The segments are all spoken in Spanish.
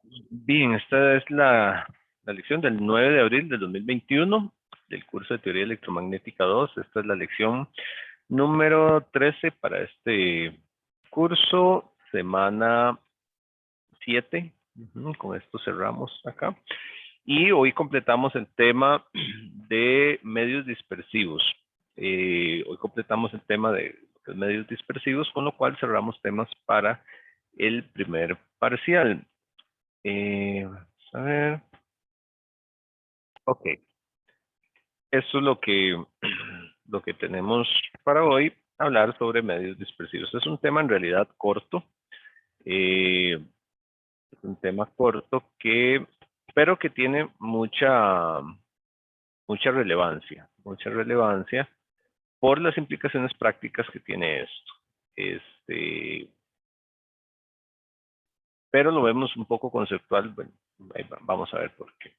Bien, esta es la lección del 9 de abril del 2021 del curso de Teoría Electromagnética 2. Esta es la lección número 13 para este curso, semana 7. Con esto cerramos acá. Y hoy completamos el tema de medios dispersivos. Hoy completamos el tema de los medios dispersivos, con lo cual cerramos temas para el primer parcial. Vamos a ver. Ok, eso es lo que tenemos para hoy, hablar sobre medios dispersivos. Es un tema en realidad corto, es un tema corto pero que tiene mucha relevancia por las implicaciones prácticas que tiene esto. Este, pero lo vemos un poco conceptual, bueno, vamos a ver por qué.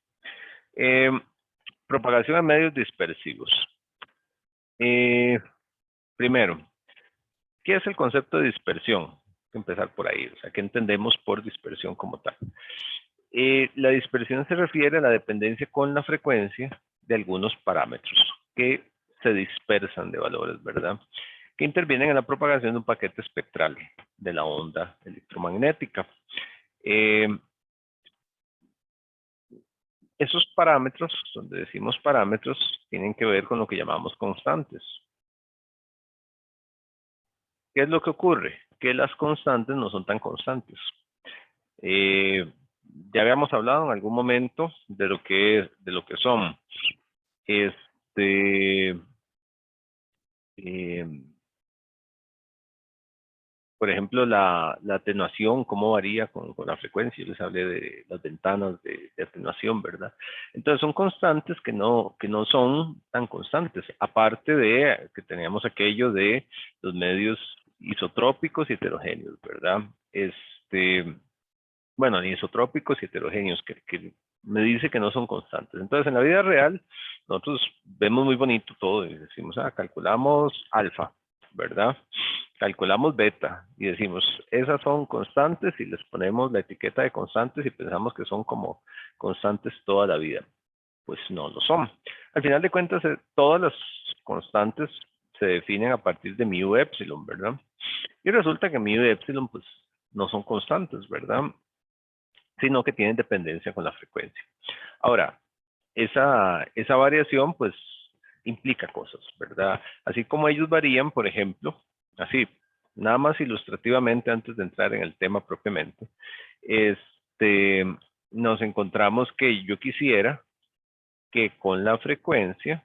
Propagación de medios dispersivos. Primero, ¿qué es el concepto de dispersión? Hay que empezar por ahí, o sea, ¿qué entendemos por dispersión como tal? La dispersión se refiere a la dependencia con la frecuencia de algunos parámetros que se dispersan de valores, ¿verdad? Que intervienen en la propagación de un paquete espectral de la onda electromagnética. Eh, Esos parámetros, donde decimos parámetros, tienen que ver con lo que llamamos constantes. ¿Qué es lo que ocurre? Que las constantes no son tan constantes. Eh, ya habíamos hablado en algún momento de lo que son, este, eh, por ejemplo, la atenuación, cómo varía con la frecuencia. Yo les hablé de las ventanas de atenuación, ¿verdad? Entonces son constantes que no son tan constantes, aparte de que teníamos aquello de los medios isotrópicos y heterogéneos, ¿verdad? Bueno, anisotrópicos y heterogéneos, que me dice que no son constantes. Entonces, en la vida real, nosotros vemos muy bonito todo y decimos, calculamos alfa, ¿verdad? Calculamos beta y decimos, esas son constantes y les ponemos la etiqueta de constantes y pensamos que son como constantes toda la vida. Pues no lo son. Al final de cuentas, todas las constantes se definen a partir de mu epsilon, ¿verdad? Y resulta que mu y epsilon, pues, no son constantes, ¿verdad? Sino que tienen dependencia con la frecuencia. Ahora, esa variación pues implica cosas, ¿verdad? Así como ellos varían, por ejemplo, así, nada más ilustrativamente antes de entrar en el tema propiamente, este, nos encontramos que yo quisiera que con la frecuencia,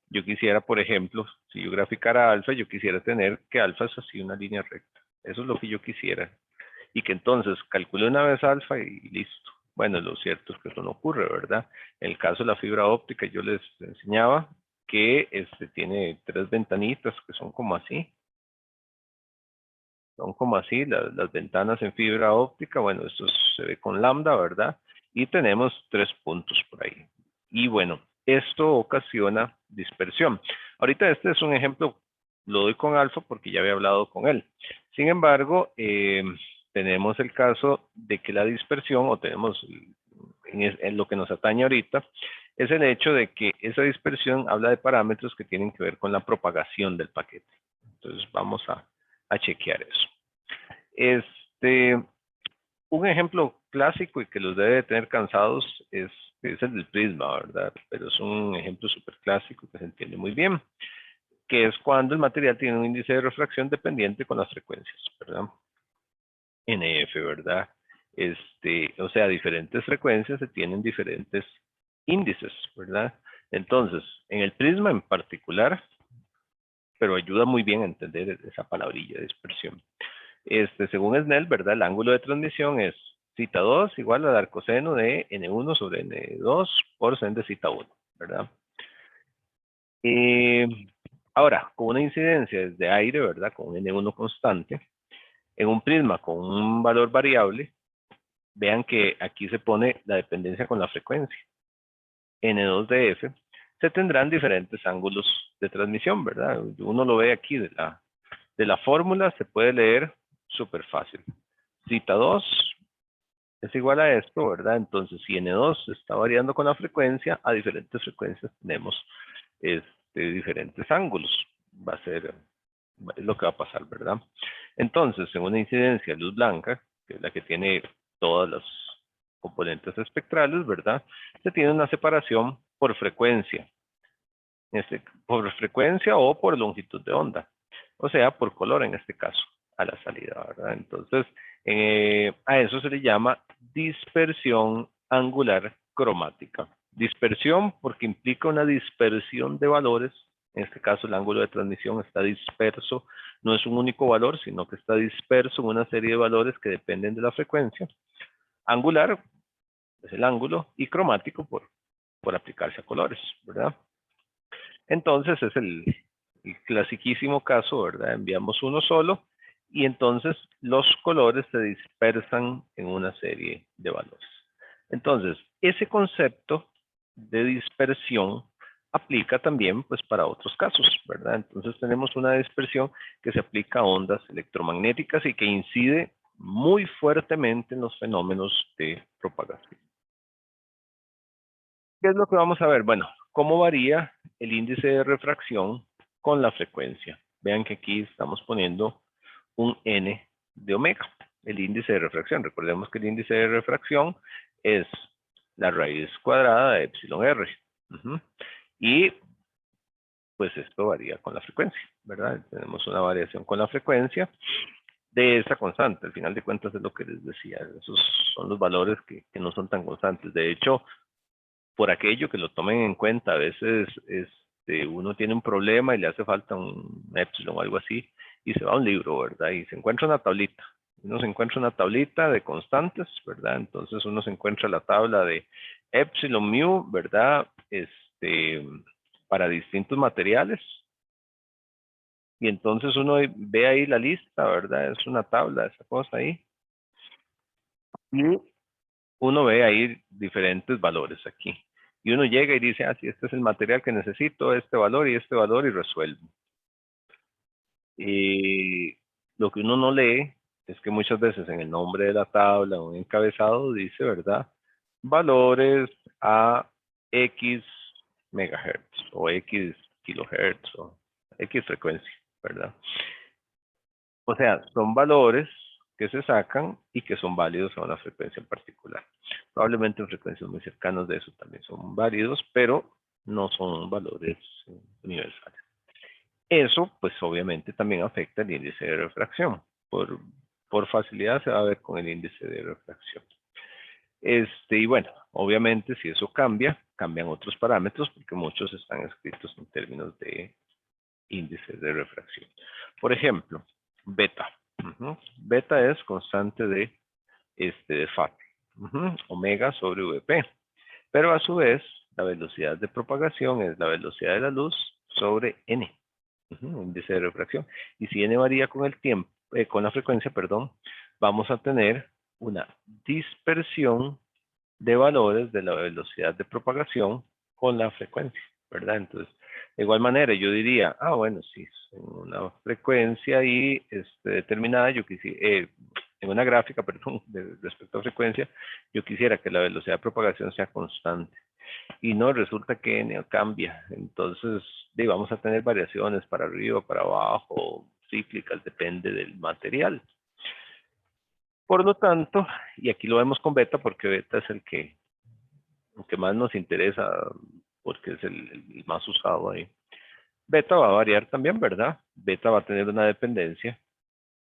yo quisiera, por ejemplo, si yo graficara alfa, yo quisiera tener que alfa es así una línea recta. Eso es lo que yo quisiera. Y que entonces calcule una vez alfa y listo. Bueno, lo cierto es que eso no ocurre, ¿verdad? En el caso de la fibra óptica, yo les enseñaba que tiene tres ventanitas que son como así, las ventanas en fibra óptica, bueno, esto se ve con lambda, ¿verdad? Y tenemos tres puntos por ahí. Y bueno, esto ocasiona dispersión. Ahorita este es un ejemplo, lo doy con alfa porque ya había hablado con él. Sin embargo, tenemos el caso de que la dispersión, o tenemos en lo que nos atañe ahorita, es el hecho de que esa dispersión habla de parámetros que tienen que ver con la propagación del paquete. Entonces vamos a chequear eso. Este, un ejemplo clásico y que los debe de tener cansados es el del prisma, ¿verdad? Pero es un ejemplo súper clásico que se entiende muy bien, que es cuando el material tiene un índice de refracción dependiente con las frecuencias, ¿verdad? NF, ¿verdad? O sea, diferentes frecuencias se tienen diferentes índices, ¿verdad? Entonces, en el prisma en particular, pero ayuda muy bien a entender esa palabrilla de dispersión. Según Snell, ¿verdad? El ángulo de transmisión es zeta 2 igual al arcoseno de N1 sobre N2 por sen de zeta 1, ¿verdad? Eh, Ahora, con una incidencia desde aire, ¿verdad? Con N1 constante, en un prisma con un valor variable, vean que aquí se pone la dependencia con la frecuencia. N2 de F, se tendrán diferentes ángulos de transmisión, ¿verdad? Uno lo ve aquí de la fórmula, se puede leer súper fácil. Zeta 2 es igual a esto, ¿verdad? Entonces, si N2 está variando con la frecuencia, a diferentes frecuencias tenemos diferentes ángulos. Va a ser es lo que va a pasar, ¿verdad? Entonces, en una incidencia de luz blanca, que es la que tiene todas las componentes espectrales, ¿verdad? Se tiene una separación por frecuencia. Por frecuencia o por longitud de onda. O sea, por color en este caso, a la salida, ¿verdad? Entonces, a eso se le llama dispersión angular cromática. Dispersión porque implica una dispersión de valores. En este caso, el ángulo de transmisión está disperso. No es un único valor, sino que está disperso en una serie de valores que dependen de la frecuencia. Angular es el ángulo y cromático por aplicarse a colores, ¿verdad? Entonces es el clasiquísimo caso, ¿verdad? Enviamos uno solo y entonces los colores se dispersan en una serie de valores. Entonces, ese concepto de dispersión aplica también pues para otros casos, ¿verdad? Entonces tenemos una dispersión que se aplica a ondas electromagnéticas y que incide muy fuertemente en los fenómenos de propagación. ¿Qué es lo que vamos a ver? Bueno, cómo varía el índice de refracción con la frecuencia. Vean que aquí estamos poniendo un n de omega, el índice de refracción. Recordemos que el índice de refracción es la raíz cuadrada de epsilon r. Y pues esto varía con la frecuencia, ¿verdad? Tenemos una variación con la frecuencia de esa constante. Al final de cuentas es lo que les decía. Esos son los valores que no son tan constantes. De hecho, por aquello que lo tomen en cuenta, a veces uno tiene un problema y le hace falta un epsilon o algo así, y se va a un libro, ¿verdad? Y se encuentra una tablita. Uno se encuentra una tablita de constantes, ¿verdad? Entonces uno se encuentra la tabla de epsilon mu, ¿verdad? Para distintos materiales. Y entonces uno ve ahí la lista, ¿verdad? Es una tabla, esa cosa ahí. Y uno ve ahí diferentes valores aquí. Y uno llega y dice, ah, sí, este es el material que necesito, este valor, y resuelvo. Y lo que uno no lee es que muchas veces en el nombre de la tabla, un encabezado dice, ¿verdad? Valores a X megahertz, o X kilohertz, o X frecuencia, ¿verdad? O sea, son valores que se sacan y que son válidos a una frecuencia en particular. Probablemente en frecuencias muy cercanas de eso también son válidos, pero no son valores universales. Eso, pues obviamente también afecta el índice de refracción. Por facilidad se va a ver con el índice de refracción. Y bueno, obviamente si eso cambia, cambian otros parámetros porque muchos están escritos en términos de índices de refracción. Por ejemplo, beta. Beta es constante de Fat. Omega sobre VP. Pero a su vez, la velocidad de propagación es la velocidad de la luz sobre N. Índice de refracción. Y si N varía con el tiempo, con la frecuencia, perdón, vamos a tener una dispersión de valores de la velocidad de propagación con la frecuencia, ¿verdad? Entonces, de igual manera, yo diría, ah, bueno, si en una frecuencia ahí determinada, yo quisiera, en una gráfica, perdón, respecto a frecuencia, yo quisiera que la velocidad de propagación sea constante. Y no, resulta que N cambia. Entonces, vamos a tener variaciones para arriba, para abajo, cíclicas, depende del material. Por lo tanto, y aquí lo vemos con beta porque beta es el que más nos interesa porque es el más usado ahí. Beta va a variar también, ¿verdad? Beta va a tener una dependencia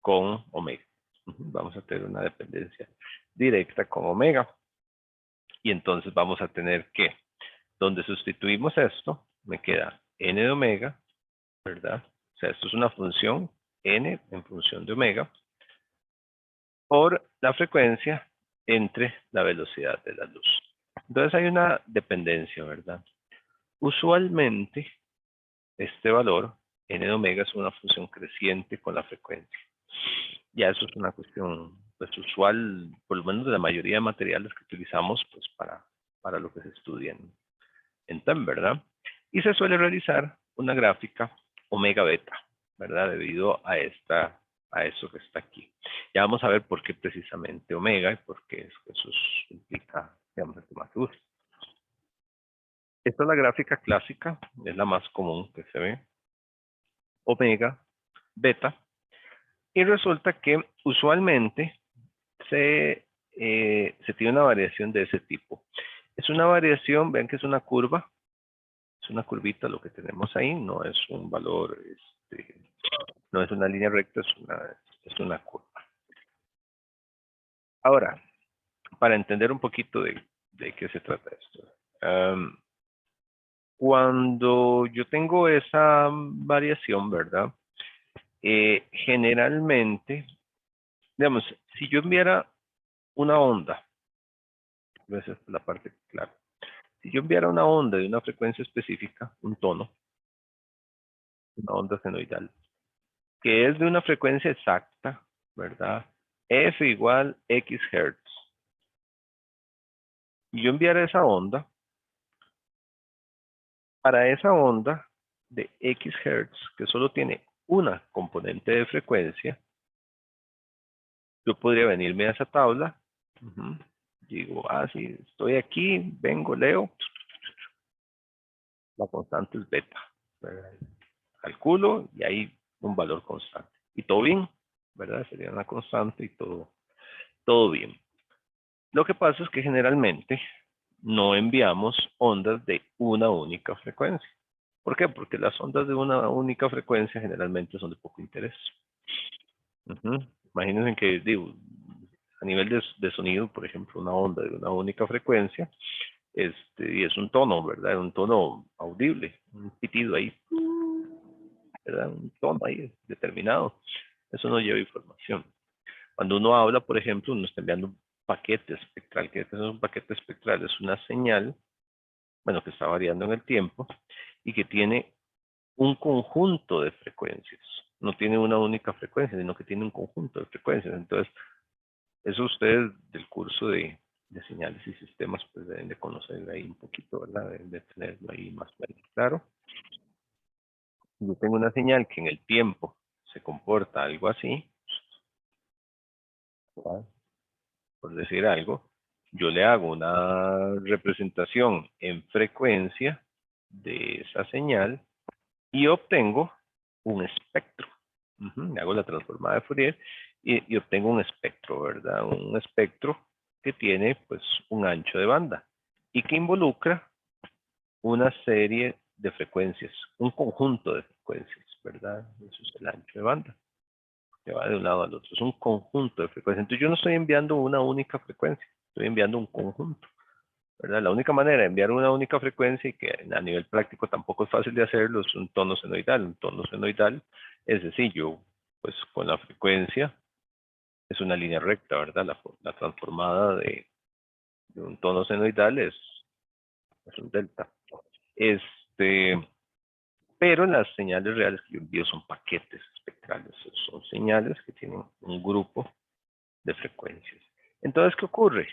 con omega. Vamos a tener una dependencia directa con omega. Y entonces vamos a tener que, donde sustituimos esto, me queda n de omega, ¿verdad? O sea, esto es una función n en función de omega por la frecuencia entre la velocidad de la luz. Entonces hay una dependencia, ¿verdad? Usualmente, este valor, n de omega, es una función creciente con la frecuencia. Ya eso es una cuestión pues, usual, por lo menos de la mayoría de materiales que utilizamos pues, para lo que se estudia en TEM, ¿verdad? Y se suele realizar una gráfica omega beta, ¿verdad? Debido a a eso que está aquí. Ya vamos a ver por qué precisamente omega y por qué eso implica, digamos, el que más se usa. Esta es la gráfica clásica, es la más común que se ve. Omega, beta. Y resulta que usualmente se tiene una variación de ese tipo. Es una variación, vean que es una curva, es una curvita lo que tenemos ahí, no es un valor, no es una línea recta, es una curva. Ahora, para entender un poquito de qué se trata esto. Cuando yo tengo esa variación, ¿verdad? Generalmente, digamos, si yo enviara una onda, esa es la parte clara. Si yo enviara una onda de una frecuencia específica, un tono, una onda senoidal, que es de una frecuencia exacta, ¿verdad? F igual X Hertz. Y yo enviara esa onda, para esa onda de X Hertz, que solo tiene una componente de frecuencia, yo podría venirme a esa tabla, digo, sí, estoy aquí, vengo, leo, la constante es beta, ¿verdad? Calculo y hay un valor constante. Y todo bien, ¿verdad? Sería una constante y todo bien. Lo que pasa es que generalmente no enviamos ondas de una única frecuencia. ¿Por qué? Porque las ondas de una única frecuencia generalmente son de poco interés. Imagínense que, digo, a nivel de sonido, por ejemplo, una onda de una única frecuencia, y es un tono, ¿verdad? Un tono audible, un pitido ahí, ¿verdad? Un tono ahí determinado. Eso no lleva información. Cuando uno habla, por ejemplo, uno está enviando un paquete espectral. ¿Qué es un paquete espectral? Es una señal, bueno, que está variando en el tiempo y que tiene un conjunto de frecuencias. No tiene una única frecuencia, sino que tiene un conjunto de frecuencias. Entonces, eso ustedes del curso de señales y sistemas, pues deben de conocer ahí un poquito, ¿verdad? Deben de tenerlo ahí más o menos claro. Yo tengo una señal que en el tiempo se comporta algo así, ¿verdad? Por decir algo, yo le hago una representación en frecuencia de esa señal y obtengo un espectro. Le hago la transformada de Fourier y obtengo un espectro, ¿verdad? Un espectro que tiene pues un ancho de banda y que involucra una serie de frecuencias, un conjunto de frecuencias, ¿verdad? Eso es el ancho de banda, que va de un lado al otro. Es un conjunto de frecuencias. Entonces yo no estoy enviando una única frecuencia, estoy enviando un conjunto, ¿verdad? La única manera de enviar una única frecuencia y que a nivel práctico tampoco es fácil de hacerlo es un tono senoidal. Un tono senoidal es sencillo, pues con la frecuencia es una línea recta, ¿verdad? La transformada de un tono senoidal es un delta. Pero las señales reales que yo envío son paquetes espectrales, son señales que tienen un grupo de frecuencias. Entonces, ¿qué ocurre?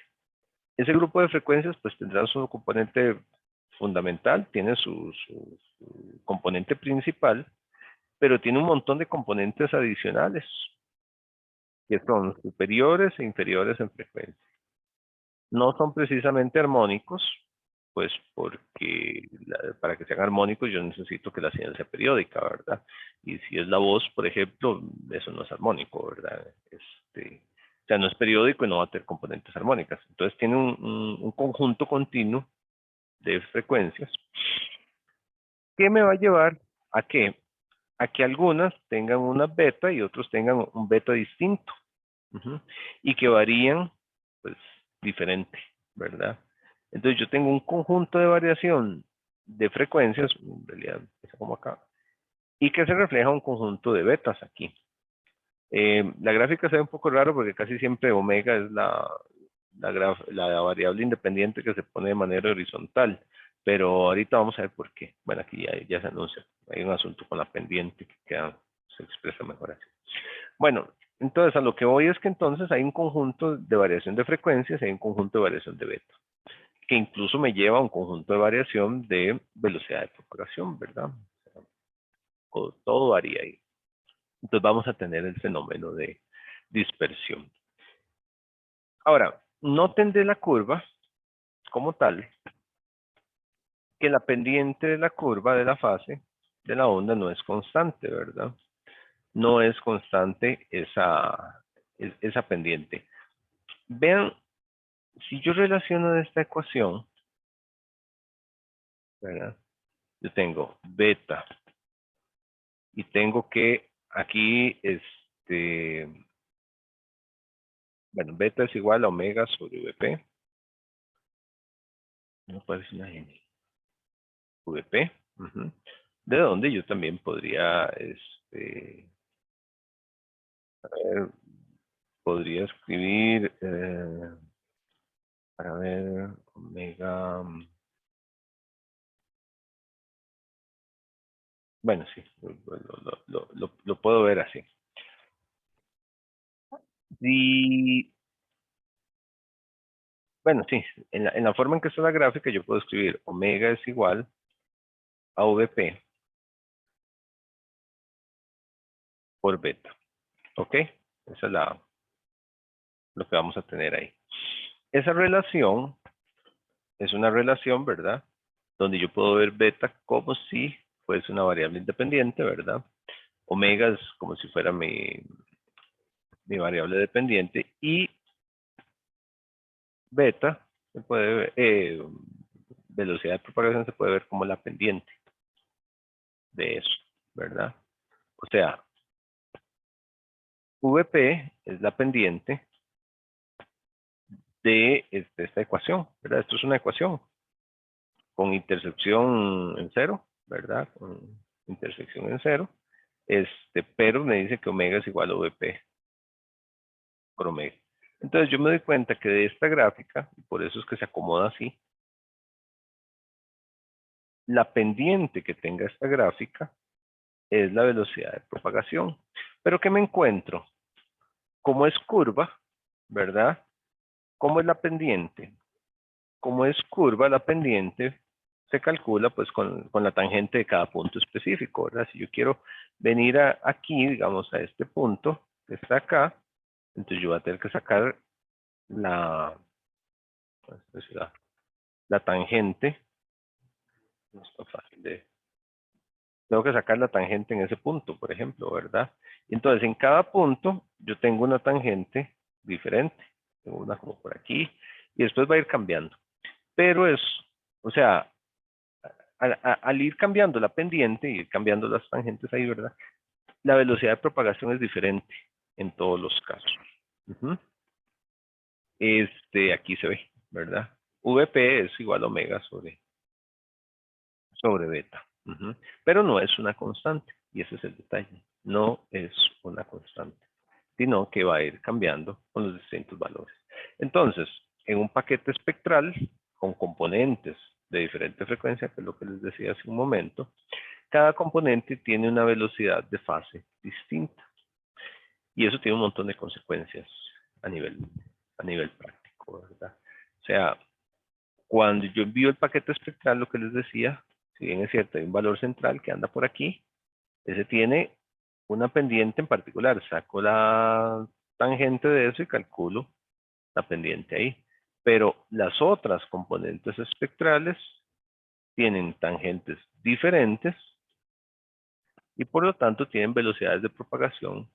Ese grupo de frecuencias pues tendrá su componente fundamental, tiene su componente principal, pero tiene un montón de componentes adicionales que son superiores e inferiores en frecuencia. No son precisamente armónicos, pues porque para que sean armónicos yo necesito que la señal sea periódica, ¿verdad? Y si es la voz, por ejemplo, eso no es armónico, ¿verdad? O sea, no es periódico y no va a tener componentes armónicas. Entonces tiene un conjunto continuo de frecuencias que me va a llevar a qué? A que algunas tengan una beta y otros tengan un beta distinto. Y que varían, pues, diferente, ¿verdad? Entonces yo tengo un conjunto de variación de frecuencias, en realidad, como acá, y que se refleja un conjunto de betas aquí. La gráfica se ve un poco raro porque casi siempre omega es la variable independiente que se pone de manera horizontal, pero ahorita vamos a ver por qué. Bueno, aquí ya se anuncia. Hay un asunto con la pendiente que se expresa mejor así. Bueno, entonces a lo que voy es que entonces hay un conjunto de variación de frecuencias y hay un conjunto de variación de beta, que incluso me lleva a un conjunto de variación de velocidad de propagación, ¿verdad? Todo varía ahí. Entonces vamos a tener el fenómeno de dispersión. Ahora, noten de la curva como tal que la pendiente de la curva de la fase de la onda no es constante, ¿verdad? No es constante esa pendiente. Vean, si yo relaciono esta ecuación, ¿verdad? Yo tengo beta y tengo que aquí, bueno, beta es igual a omega sobre VP. No parece una N. VP. De donde yo también podría, a ver, podría escribir, para ver, omega, bueno, sí, lo puedo ver así. Y, bueno, sí, en la forma en que está la gráfica yo puedo escribir omega es igual a VP por beta, ¿ok? Esa es lo que vamos a tener ahí. Esa relación es una relación, ¿verdad? Donde yo puedo ver beta como si fuese una variable independiente, ¿verdad? Omega es como si fuera mi variable dependiente y beta se puede ver, velocidad de propagación se puede ver como la pendiente de eso, ¿verdad? O sea, VP es la pendiente de esta ecuación, ¿verdad? Esto es una ecuación con intersección en cero, ¿verdad? Con intersección en cero. Pero me dice que omega es igual a VP por omega. Entonces yo me doy cuenta que de esta gráfica, y por eso es que se acomoda así, la pendiente que tenga esta gráfica es la velocidad de propagación. Pero ¿qué me encuentro? Como es curva, ¿verdad? ¿Cómo es la pendiente? Como es curva, la pendiente se calcula pues con la tangente de cada punto específico, ¿verdad? Si yo quiero venir aquí, digamos, a este punto que está acá, entonces yo voy a tener que sacar la, la tangente, no está fácil de, tengo que sacar la tangente en ese punto, por ejemplo, ¿verdad? Entonces, en cada punto yo tengo una tangente diferente, tengo una como por aquí, y después va a ir cambiando. Pero es, o sea, al ir cambiando la pendiente y ir cambiando las tangentes ahí, ¿verdad? La velocidad de propagación es diferente en todos los casos. Ujú. Aquí se ve, ¿verdad? VP es igual a omega sobre beta. Ujú. Pero no es una constante, y ese es el detalle. No es una constante, sino que va a ir cambiando con los distintos valores. Entonces, en un paquete espectral con componentes de diferente frecuencia, que es lo que les decía hace un momento, cada componente tiene una velocidad de fase distinta. Y eso tiene un montón de consecuencias a nivel práctico, ¿verdad? O sea, cuando yo envío el paquete espectral, lo que les decía, si bien es cierto, hay un valor central que anda por aquí, ese tiene una pendiente en particular. Saco la tangente de eso y calculo la pendiente ahí. Pero las otras componentes espectrales tienen tangentes diferentes y por lo tanto tienen velocidades de propagación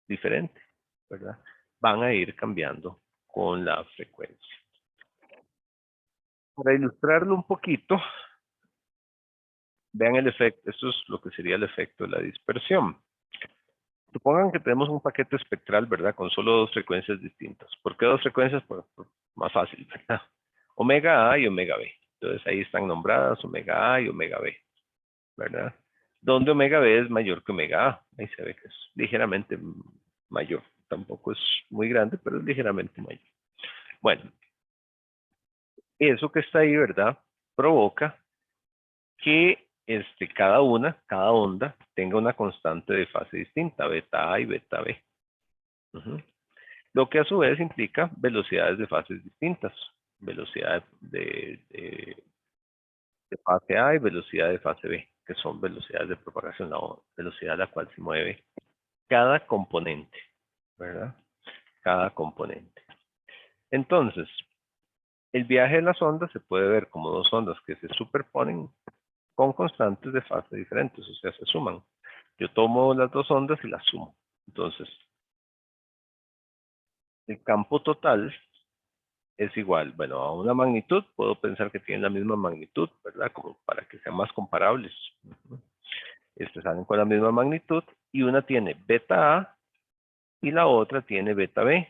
diferentes, ¿verdad? Van a ir cambiando con la frecuencia. Para ilustrarlo un poquito, vean el efecto, esto es lo que sería el efecto de la dispersión. Supongan que tenemos un paquete espectral, ¿verdad? Con solo dos frecuencias distintas. ¿Por qué dos frecuencias? Pues más fácil, ¿verdad? Omega A y omega B. Entonces ahí están nombradas omega A y omega B, ¿verdad? Donde omega B es mayor que omega A. Ahí se ve que es ligeramente mayor. Tampoco es muy grande, pero es ligeramente mayor. Bueno, eso que está ahí, ¿verdad? Provoca que cada onda, tenga una constante de fase distinta, beta A y beta B. Ujú. Lo que a su vez implica velocidades de fases distintas, velocidad de fase A y velocidad de fase B, que son velocidades de propagación, la velocidad a la cual se mueve cada componente, ¿verdad? Cada componente. Entonces, el viaje de las ondas se puede ver como dos ondas que se superponen con constantes de fase diferentes, o sea, se suman. Yo tomo las dos ondas y las sumo. Entonces, el campo total es igual, bueno, a una magnitud, puedo pensar que tienen la misma magnitud, ¿verdad? Como para que sean más comparables. Salen con la misma magnitud y una tiene beta A y la otra tiene beta B.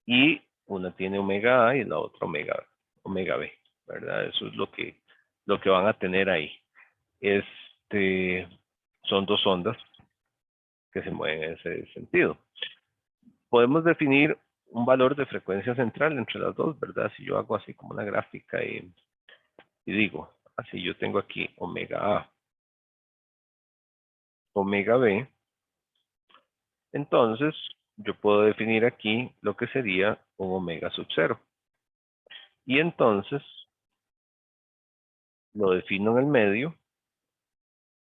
Y una tiene omega A y la otra omega B, ¿verdad? Eso es lo que van a tener ahí. Son dos ondas que se mueven en ese sentido. Podemos definir un valor de frecuencia central entre las dos, ¿verdad? Si yo hago así como una gráfica y digo, así yo tengo aquí omega A, omega B, entonces yo puedo definir aquí lo que sería un omega sub cero. Y entonces lo defino en el medio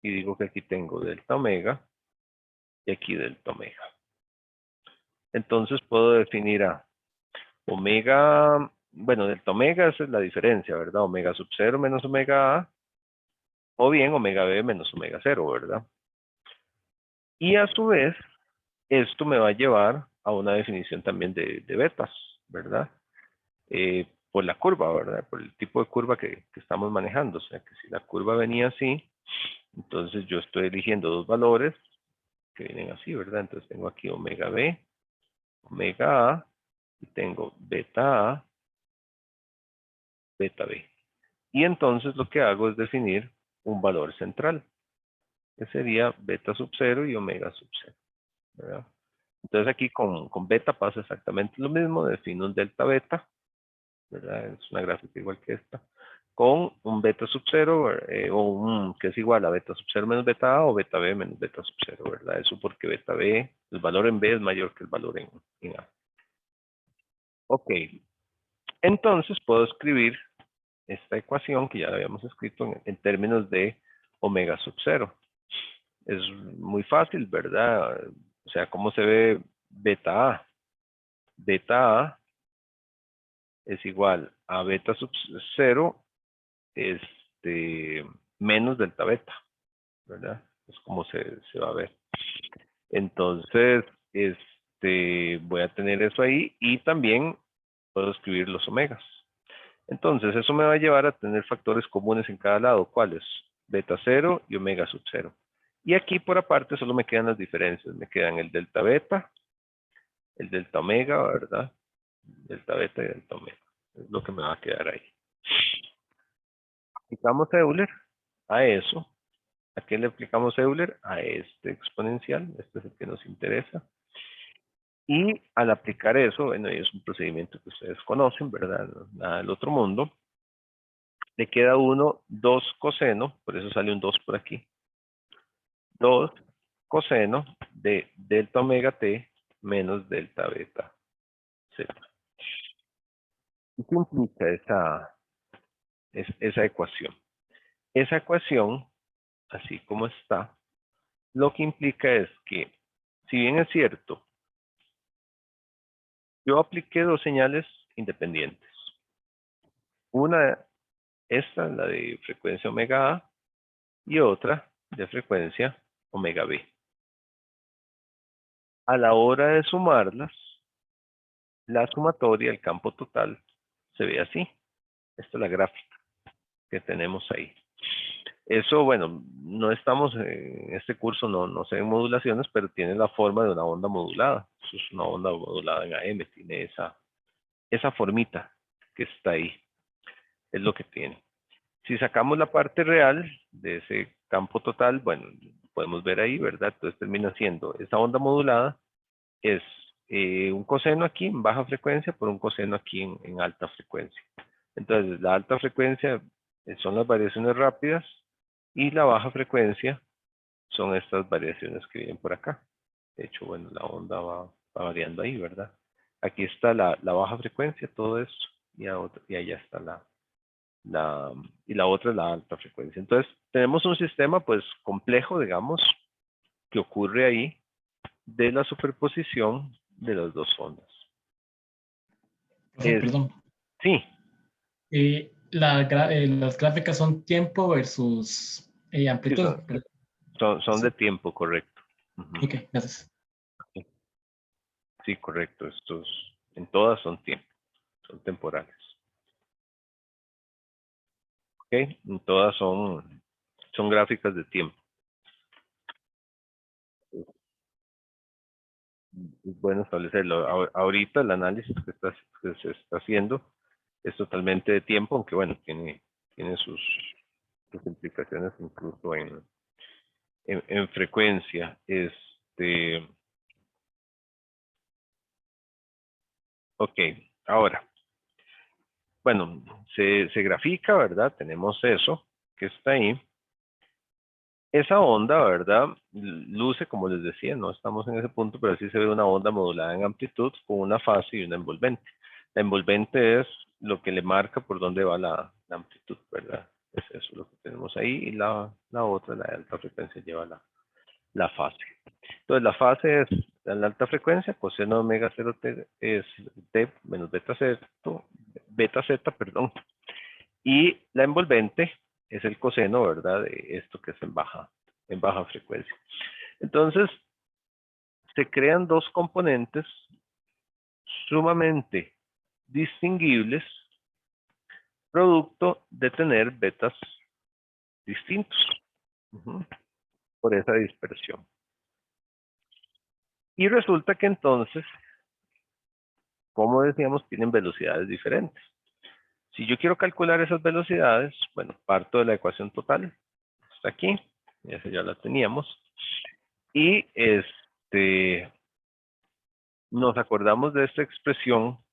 y digo que aquí tengo delta omega y aquí delta omega. Entonces puedo definir a omega, bueno, delta omega esa es la diferencia, ¿verdad? Omega sub cero menos omega A, o bien omega B menos omega cero, ¿verdad? Y a su vez, esto me va a llevar a una definición también de betas, ¿verdad? Por la curva, ¿verdad? Por el tipo de curva que estamos manejando. O sea, que si la curva venía así, entonces yo estoy eligiendo dos valores que vienen así, ¿verdad? Entonces tengo aquí omega B, omega A, y tengo beta A, beta B. Y entonces lo que hago es definir un valor central, que sería beta sub cero y omega sub cero, ¿verdad? Entonces aquí con beta pasa exactamente lo mismo, defino un delta beta, ¿verdad? Es una gráfica igual que esta, con un beta sub cero, o un que es igual a beta sub cero menos beta A o beta B menos beta sub cero, ¿verdad? Eso porque beta B, el valor en B es mayor que el valor en A. Ok, entonces puedo escribir esta ecuación que ya la habíamos escrito en términos de omega sub cero. Es muy fácil, ¿verdad? O sea, ¿cómo se ve beta A? Beta A es igual a beta sub cero menos delta beta, ¿verdad? Es como se va a ver. Entonces, voy a tener eso ahí y también puedo escribir los omegas. Entonces, eso me va a llevar a tener factores comunes en cada lado. ¿Cuáles? Beta cero y omega sub cero. Y aquí por aparte solo me quedan las diferencias. Me quedan el delta beta, el delta omega, ¿verdad? Delta beta y delta omega. Es lo que me va a quedar ahí. Aplicamos Euler a eso. ¿A qué le aplicamos Euler? A este exponencial. Este es el que nos interesa. Y al aplicar eso, bueno, es un procedimiento que ustedes conocen, ¿verdad? Nada del otro mundo. Le queda uno 2 coseno, por eso sale un 2 por aquí. 2 coseno de delta omega t menos delta beta z. ¿Y qué implica esa ecuación? Esa ecuación, así como está, lo que implica es que, si bien es cierto, yo apliqué dos señales independientes. Una, esta, la de frecuencia omega A, y otra de frecuencia omega B. A la hora de sumarlas, la sumatoria, el campo total, se ve así. Esta es la gráfica que tenemos ahí. Eso, bueno, no estamos en este curso, no sé en modulaciones, pero tiene la forma de una onda modulada. Eso es una onda modulada en AM, tiene esa formita que está ahí. Es lo que tiene. Si sacamos la parte real de ese campo total, bueno, podemos ver ahí, ¿verdad? Entonces termina siendo esa onda modulada, es un coseno aquí en baja frecuencia por un coseno aquí en alta frecuencia. Entonces, la alta frecuencia son las variaciones rápidas y la baja frecuencia son estas variaciones que vienen por acá. De hecho, bueno, la onda va variando ahí, ¿verdad? Aquí está la baja frecuencia, todo esto, y allá está y la otra es la alta frecuencia. Entonces, tenemos un sistema, pues, complejo, digamos, que ocurre ahí, de la superposición de las dos ondas. Perdón. Sí. Las gráficas son tiempo versus amplitud. Sí, son de tiempo, correcto. Ok, gracias. Sí, correcto. En todas son tiempo, son temporales. Ok, en todas son gráficas de tiempo. Es bueno establecerlo. Ahorita el análisis que se está haciendo es totalmente de tiempo, aunque bueno, tiene sus implicaciones incluso en frecuencia. Ok, ahora, bueno, se grafica, ¿verdad? Tenemos eso que está ahí. Esa onda, ¿verdad? Luce, como les decía, no estamos en ese punto, pero sí se ve una onda modulada en amplitud con una fase y una envolvente. La envolvente es lo que le marca por dónde va la amplitud, ¿verdad? Es eso lo que tenemos ahí, y la otra, la de alta frecuencia, lleva la fase. Entonces, la fase es la alta frecuencia, coseno de omega 0 t es t menos beta z, perdón. Y la envolvente es el coseno, ¿verdad? De esto que es en baja frecuencia. Entonces, se crean dos componentes sumamente distinguibles, producto de tener betas distintos, por esa dispersión. Y resulta que entonces, como decíamos, tienen velocidades diferentes. Si yo quiero calcular esas velocidades, bueno, parto de la ecuación total, está aquí, esa ya la teníamos, y nos acordamos de esta expresión,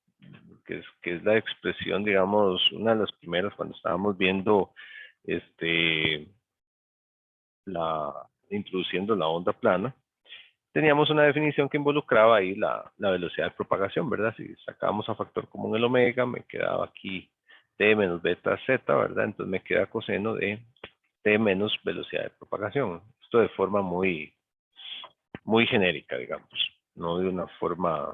que es la expresión, digamos, una de las primeras cuando estábamos viendo, introduciendo la onda plana. Teníamos una definición que involucraba ahí la velocidad de propagación, ¿verdad? Si sacábamos a factor común el omega, me quedaba aquí t menos beta z, ¿verdad? Entonces me queda coseno de t menos velocidad de propagación. Esto de forma muy genérica, digamos, no de una forma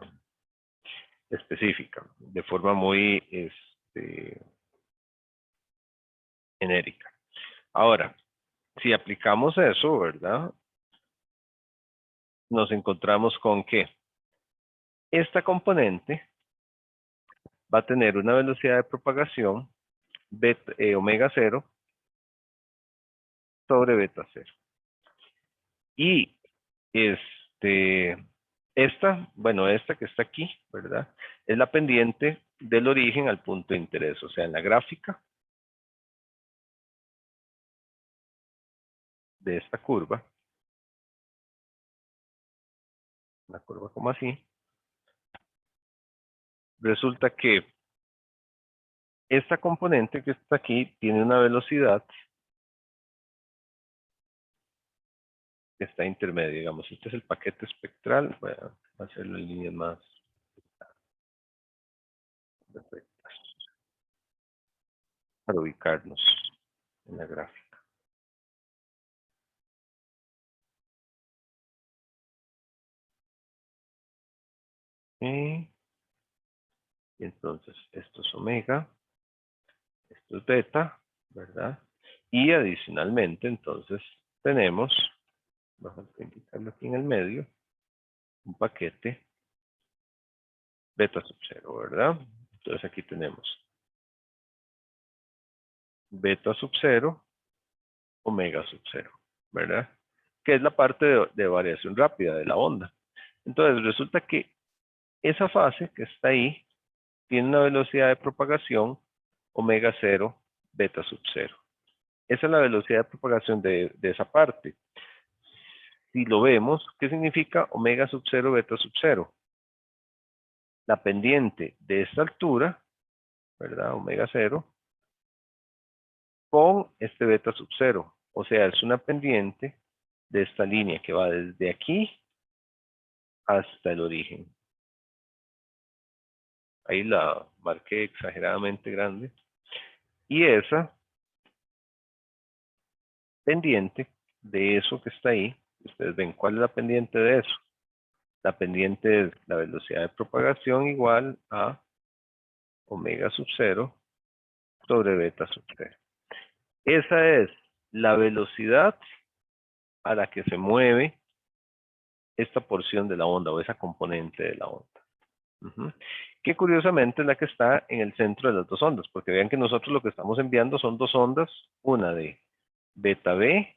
específica, de forma muy genérica. Ahora, si aplicamos eso, ¿verdad? Nos encontramos con que esta componente va a tener una velocidad de propagación omega 0 sobre beta 0. Y esta que está aquí, ¿verdad? Es la pendiente del origen al punto de interés. O sea, en la gráfica de esta curva, una curva como así, resulta que esta componente que está aquí tiene una velocidad que está intermedia, digamos. Este es el paquete espectral. Voy a hacerlo en líneas más perfectas para ubicarnos en la gráfica. Y entonces, esto es omega, esto es beta, ¿verdad? Y adicionalmente, entonces, tenemos, vamos a indicarlo aquí en el medio, un paquete beta sub 0, ¿verdad? Entonces aquí tenemos beta sub 0, omega sub 0, ¿verdad? Que es la parte de variación rápida de la onda. Entonces resulta que esa fase que está ahí tiene una velocidad de propagación omega 0, beta sub 0. Esa es la velocidad de propagación de esa parte. Si lo vemos, ¿qué significa omega sub 0, beta sub 0? La pendiente de esta altura, ¿verdad? Omega 0, con este beta sub 0. O sea, es una pendiente de esta línea que va desde aquí hasta el origen. Ahí la marqué exageradamente grande. Y esa pendiente de eso que está ahí, ustedes ven cuál es la pendiente de eso. La pendiente es la velocidad de propagación igual a omega sub 0 sobre beta sub 0. Esa es la velocidad a la que se mueve esta porción de la onda o esa componente de la onda. Que curiosamente es la que está en el centro de las dos ondas, porque vean que nosotros lo que estamos enviando son dos ondas, una de beta B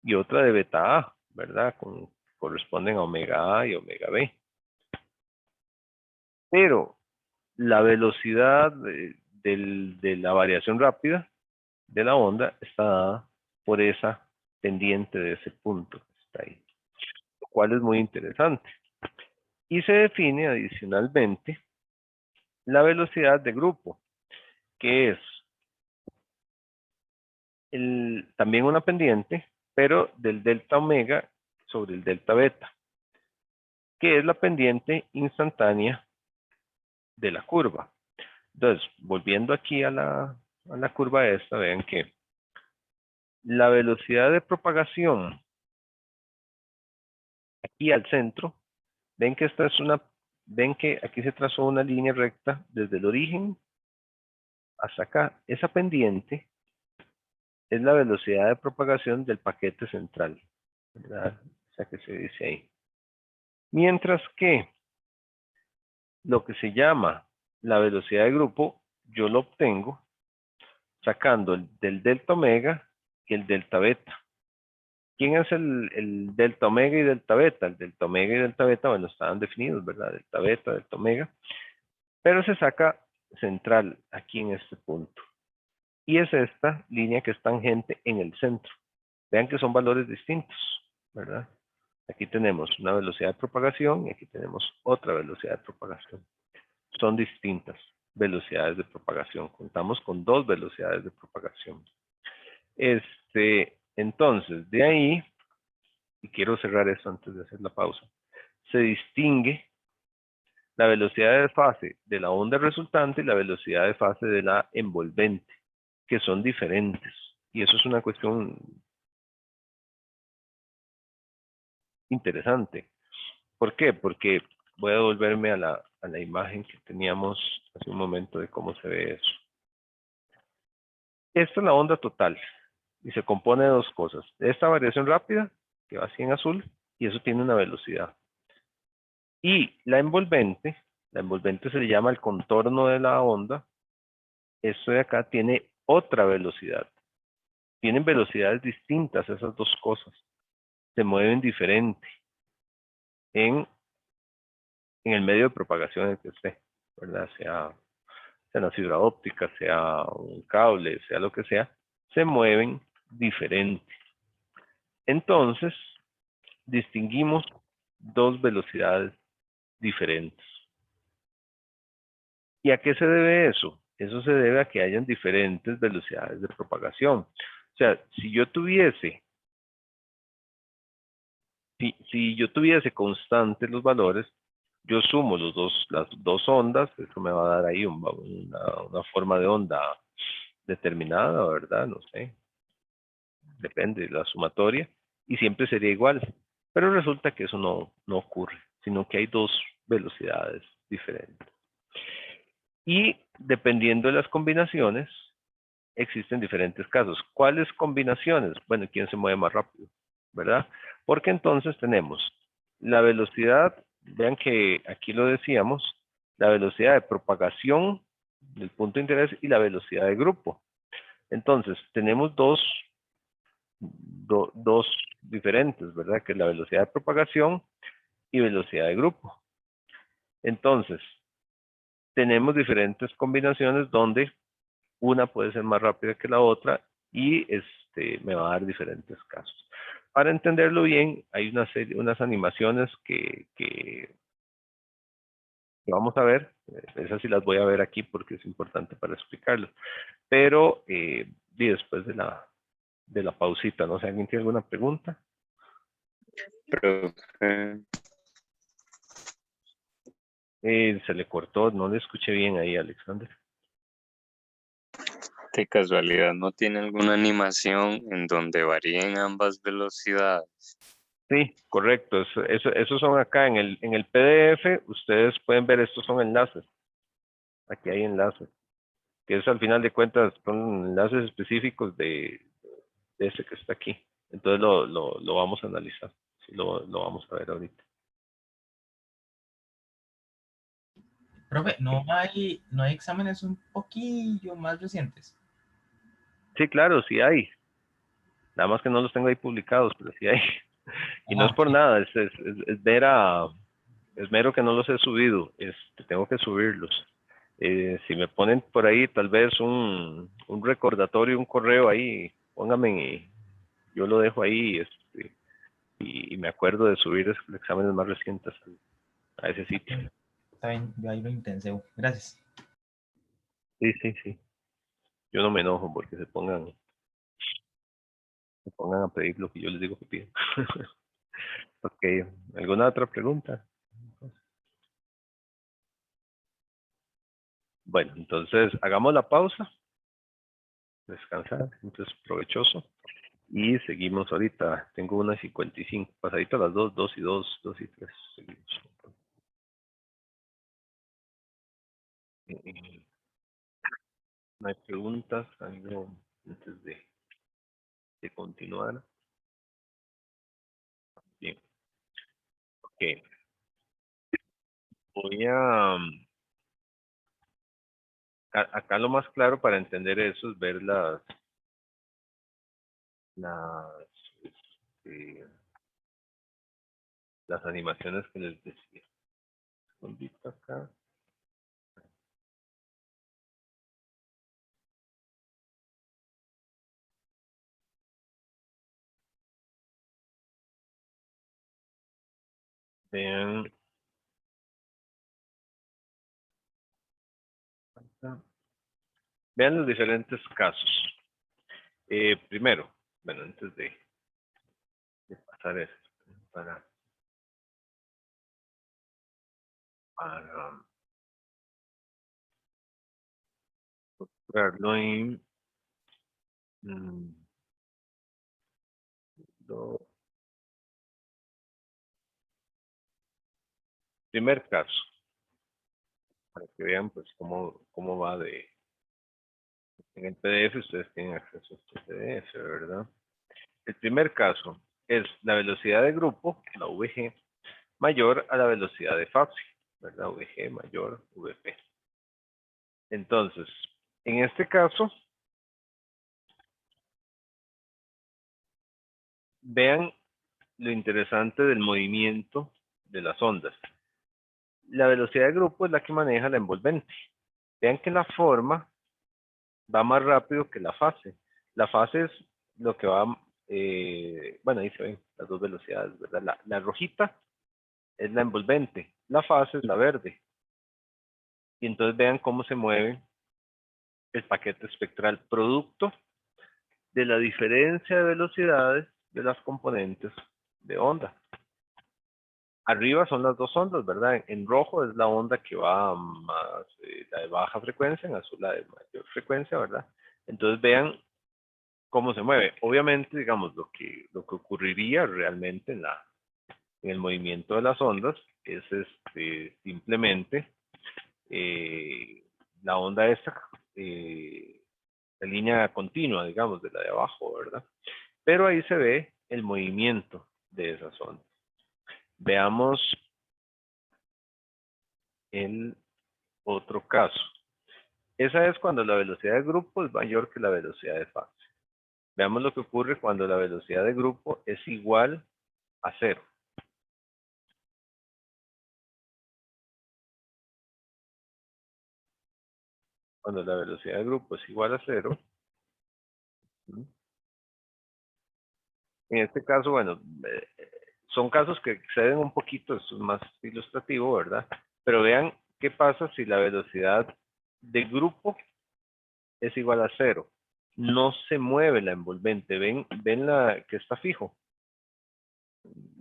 y otra de beta A, ¿verdad? Corresponden a omega A y omega B. Pero la velocidad de la variación rápida de la onda está dada por esa pendiente de ese punto que está ahí, lo cual es muy interesante. Y se define adicionalmente la velocidad de grupo, que es también una pendiente, pero del delta omega sobre el delta beta, que es la pendiente instantánea de la curva. Entonces, volviendo aquí a la curva esta, vean que la velocidad de propagación aquí al centro, ven que ven que aquí se trazó una línea recta desde el origen hasta acá. Esa pendiente es la velocidad de propagación del paquete central, ¿verdad? O sea que se dice ahí. Mientras que lo que se llama la velocidad de grupo, yo lo obtengo sacando del delta omega y el delta beta. ¿Quién es el delta omega y delta beta? El delta omega y delta beta, bueno, estaban definidos, ¿verdad? Delta beta, delta omega. Pero se saca central aquí en este punto. Y es esta línea que es tangente en el centro. Vean que son valores distintos, ¿verdad? Aquí tenemos una velocidad de propagación y aquí tenemos otra velocidad de propagación. Son distintas velocidades de propagación. Contamos con dos velocidades de propagación. Entonces, de ahí, y quiero cerrar esto antes de hacer la pausa, se distingue la velocidad de fase de la onda resultante y la velocidad de fase de la envolvente, que son diferentes. Y eso es una cuestión interesante. ¿Por qué? Porque voy a volverme a la imagen que teníamos hace un momento de cómo se ve eso. Esta es la onda total y se compone de dos cosas. Esta variación rápida, que va así en azul, y eso tiene una velocidad. Y la envolvente se le llama el contorno de la onda. Esto de acá tiene otra velocidad. Tienen velocidades distintas esas dos cosas. Se mueven diferente en el medio de propagación en el que esté, ¿verdad? Sea una fibra óptica, sea un cable, sea lo que sea, se mueven diferente. Entonces, distinguimos dos velocidades diferentes. ¿Y a qué se debe eso? Eso se debe a que hayan diferentes velocidades de propagación. O sea, si yo tuviese constantes los valores, yo sumo las dos ondas, eso me va a dar ahí una forma de onda determinada, ¿verdad? No sé, depende de la sumatoria, y siempre sería igual. Pero resulta que eso no ocurre, sino que hay dos velocidades diferentes. Y dependiendo de las combinaciones, existen diferentes casos. ¿Cuáles combinaciones? Bueno, ¿quién se mueve más rápido? ¿Verdad? Porque entonces tenemos la velocidad, vean que aquí lo decíamos, la velocidad de propagación del punto de interés y la velocidad de grupo. Entonces, tenemos dos diferentes, ¿verdad? Que es la velocidad de propagación y velocidad de grupo. Entonces, tenemos diferentes combinaciones donde una puede ser más rápida que la otra y me va a dar diferentes casos. Para entenderlo bien, hay unas animaciones que vamos a ver. Esas sí las voy a ver aquí porque es importante para explicarlo. Pero después de la pausita, no sé, ¿alguien tiene alguna pregunta? Se le cortó, no le escuché bien ahí, Alexander. ¿De casualidad no tiene alguna animación en donde varíen ambas velocidades? Sí, correcto. Esos son acá en el PDF. Ustedes pueden ver, estos son enlaces. Aquí hay enlaces. Que es al final de cuentas, son enlaces específicos de ese que está aquí. Entonces lo vamos a analizar. Sí, lo vamos a ver ahorita. Profe, no hay exámenes un poquillo más recientes. Sí, claro, sí hay. Nada más que no los tengo ahí publicados, pero sí hay. Y no es Ah, por nada, es mero que no los he subido. Tengo que subirlos. Si me ponen por ahí tal vez un recordatorio, un correo ahí, pónganme y yo lo dejo ahí y me acuerdo de subir los exámenes más recientes a ese sitio. está bien, yo ahí lo intenté. Gracias. Sí, sí, sí. Yo no me enojo porque se pongan a pedir lo que yo les digo que pidan. Ok, ¿alguna otra pregunta? Bueno, entonces hagamos la pausa, descansar, entonces provechoso. Y seguimos ahorita, tengo una 55, pasadito a las 2, 2 y 2, 2 y 3, seguimos. Eh, no hay preguntas, algo antes de continuar. Bien, ok. Voy acá lo más claro para entender eso es ver las, este, las animaciones que les decía. Un segundito acá. Vean, vean los diferentes casos. Primero, bueno, antes de pasar esto, para verlo en mm, primer caso, para que vean pues cómo va en el PDF, ustedes tienen acceso a este PDF, ¿verdad? El primer caso es la velocidad de grupo, la VG, mayor a la velocidad de FAPSI, ¿verdad? VG mayor VP. Entonces, en este caso, vean lo interesante del movimiento de las ondas. La velocidad de grupo es la que maneja la envolvente. Vean que la forma va más rápido que la fase. La fase es lo que va, bueno, ahí se ven las dos velocidades, ¿verdad? La rojita es la envolvente, la fase es la verde. Y entonces vean cómo se mueve el paquete espectral producto de la diferencia de velocidades de las componentes de onda. Arriba son las dos ondas, ¿verdad? En rojo es la onda que va más, la de baja frecuencia, en azul la de mayor frecuencia, ¿verdad? Entonces vean cómo se mueve. Obviamente, digamos, lo que ocurriría realmente en el movimiento de las ondas es simplemente la onda esta, la línea continua, digamos, de la de abajo, ¿verdad? Pero ahí se ve el movimiento de esas ondas. Veamos el otro caso. Esa es cuando la velocidad de grupo es mayor que la velocidad de fase. Veamos lo que ocurre cuando la velocidad de grupo es igual a cero. Cuando la velocidad de grupo es igual a cero, en este caso, bueno, son casos que exceden un poquito, esto es más ilustrativo, ¿verdad? Pero vean qué pasa si la velocidad de grupo es igual a cero. No se mueve la envolvente, ven que está fijo.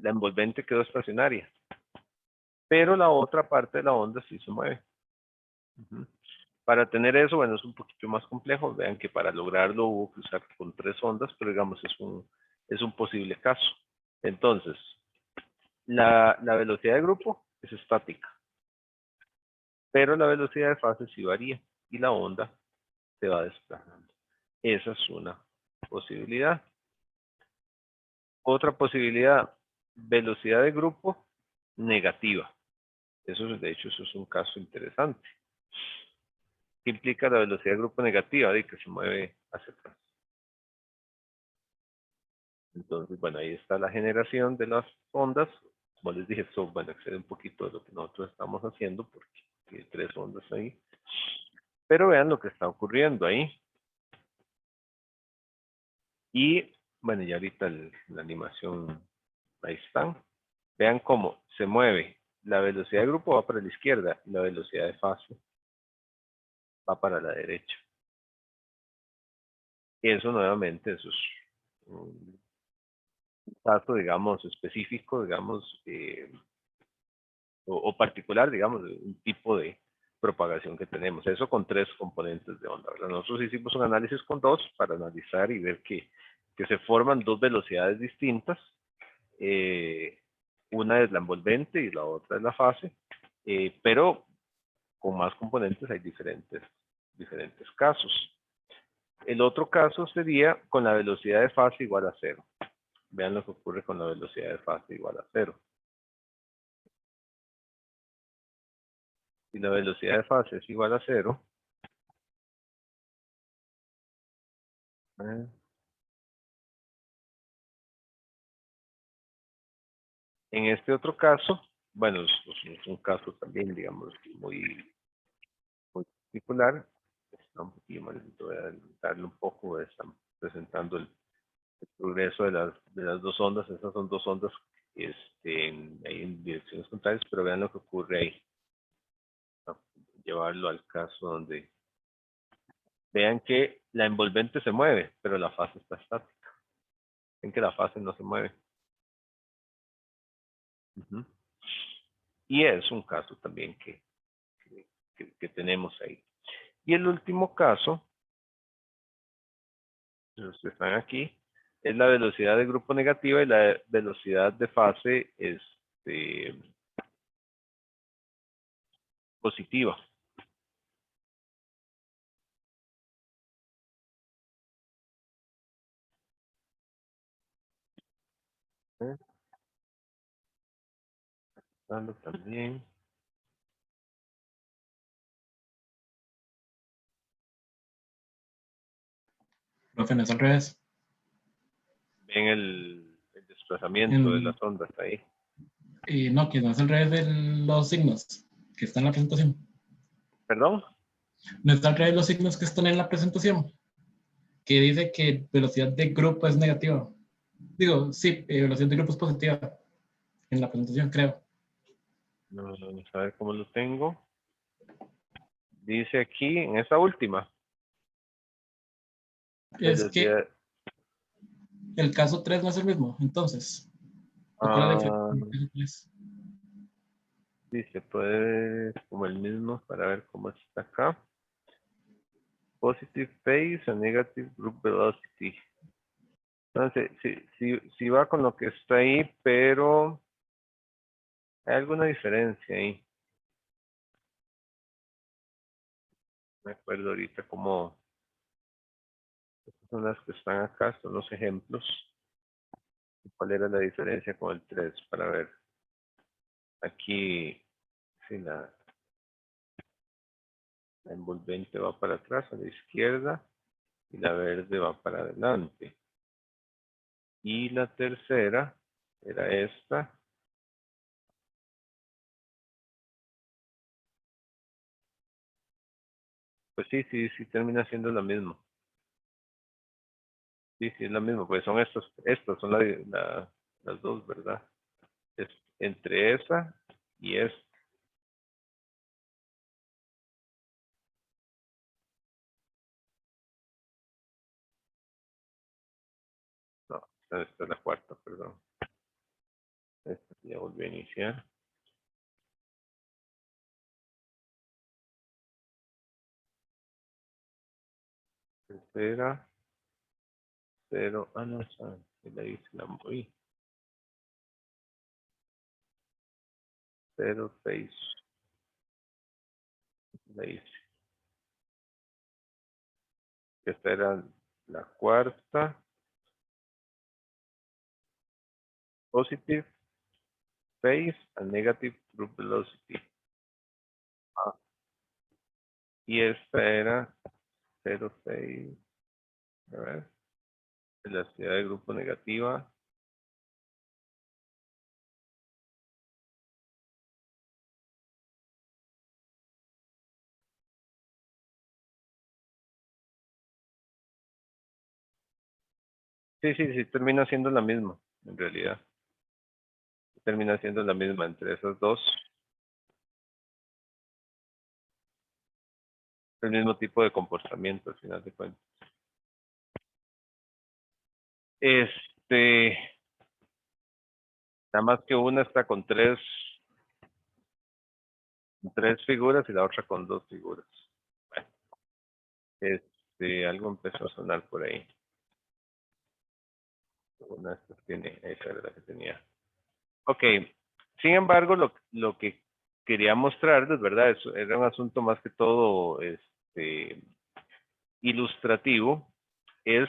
La envolvente quedó estacionaria. Pero la otra parte de la onda sí se mueve. Para tener eso, bueno, es un poquito más complejo. Vean que para lograrlo hubo que usar con 3 ondas, pero digamos es un posible caso. Entonces, la velocidad de grupo es estática, pero la velocidad de fase sí varía y la onda se va desplazando. Esa es una posibilidad. Otra posibilidad, velocidad de grupo negativa. Eso, de hecho, eso es un caso interesante. ¿Qué implica la velocidad de grupo negativa? De que se mueve hacia atrás. Entonces, bueno, ahí está la generación de las ondas. Como les dije, esto, bueno, excede un poquito de lo que nosotros estamos haciendo porque tiene 3 ondas ahí. Pero vean lo que está ocurriendo ahí. Y, bueno, ya ahorita la animación, ahí están. Vean cómo se mueve. La velocidad de grupo va para la izquierda y la velocidad de fase va para la derecha. Y eso nuevamente, eso es un caso, digamos, específico, digamos, o particular, digamos, de un tipo de propagación que tenemos. Eso con 3 componentes de onda, ¿verdad? Nosotros hicimos un análisis con 2 para analizar y ver que se forman 2 velocidades distintas. Una es la envolvente y la otra es la fase, pero con más componentes hay diferentes casos. El otro caso sería con la velocidad de fase igual a 0. Vean lo que ocurre con la velocidad de fase igual a 0. Si la velocidad de fase es igual a 0, en este otro caso, bueno, es un caso también, digamos, muy particular. Está un poquito mal, voy a adelantarle un poco, están presentando el progreso de las 2 ondas. Esas son 2 ondas ahí en direcciones contrarias, pero vean lo que ocurre ahí. A llevarlo al caso donde vean que la envolvente se mueve, pero la fase está estática. Ven que la fase no se mueve. Y es un caso también que tenemos ahí. Y el último caso, los que están aquí, es la velocidad de grupo negativa y la velocidad de fase positiva. También. Profe, no es al revés. Ven el desplazamiento de las ondas ahí. No, que no es al revés de los signos que están en la presentación. ¿Perdón? No es al revés de los signos que están en la presentación, que dice que velocidad de grupo es negativa. Digo, sí, velocidad de grupo es positiva en la presentación, creo. No, vamos a ver cómo lo tengo. Dice aquí, en esta última. Es que Velocidad. el caso 3 no es el mismo, entonces. ¿Cuál es la diferencia? Sí, se puede ver como el mismo para ver cómo está acá. Positive phase and negative group velocity. Entonces, sí va con lo que está ahí, pero hay alguna diferencia ahí. Me acuerdo ahorita cómo. Estas son las que están acá, son los ejemplos. ¿Cuál era la diferencia con el 3? Para ver. Aquí, si la envolvente va para atrás, a la izquierda, y la verde va para adelante. Y la tercera era esta. Pues sí, termina siendo lo mismo. Sí, es lo mismo, pues son estas son las dos, ¿verdad? Es entre esa y esta. No, esta es la cuarta, perdón. Esta ya volví a iniciar. Tercera, cero, no, esa, la hice, la moví. 0, 6. Esta era la cuarta. Positive phase and negative group velocity. Y esta era 0, 6. A ver. Velocidad de grupo negativa. Sí, termina siendo la misma, en realidad. Termina siendo la misma entre esas dos. El mismo tipo de comportamiento, al final de cuentas. Nada más que una está con tres figuras y la otra con 2 figuras. Bueno, algo empezó a sonar por ahí. Una de estas tiene, esa era la que tenía. Ok, sin embargo, lo que quería mostrarles, ¿verdad? Eso era un asunto más que todo ilustrativo, es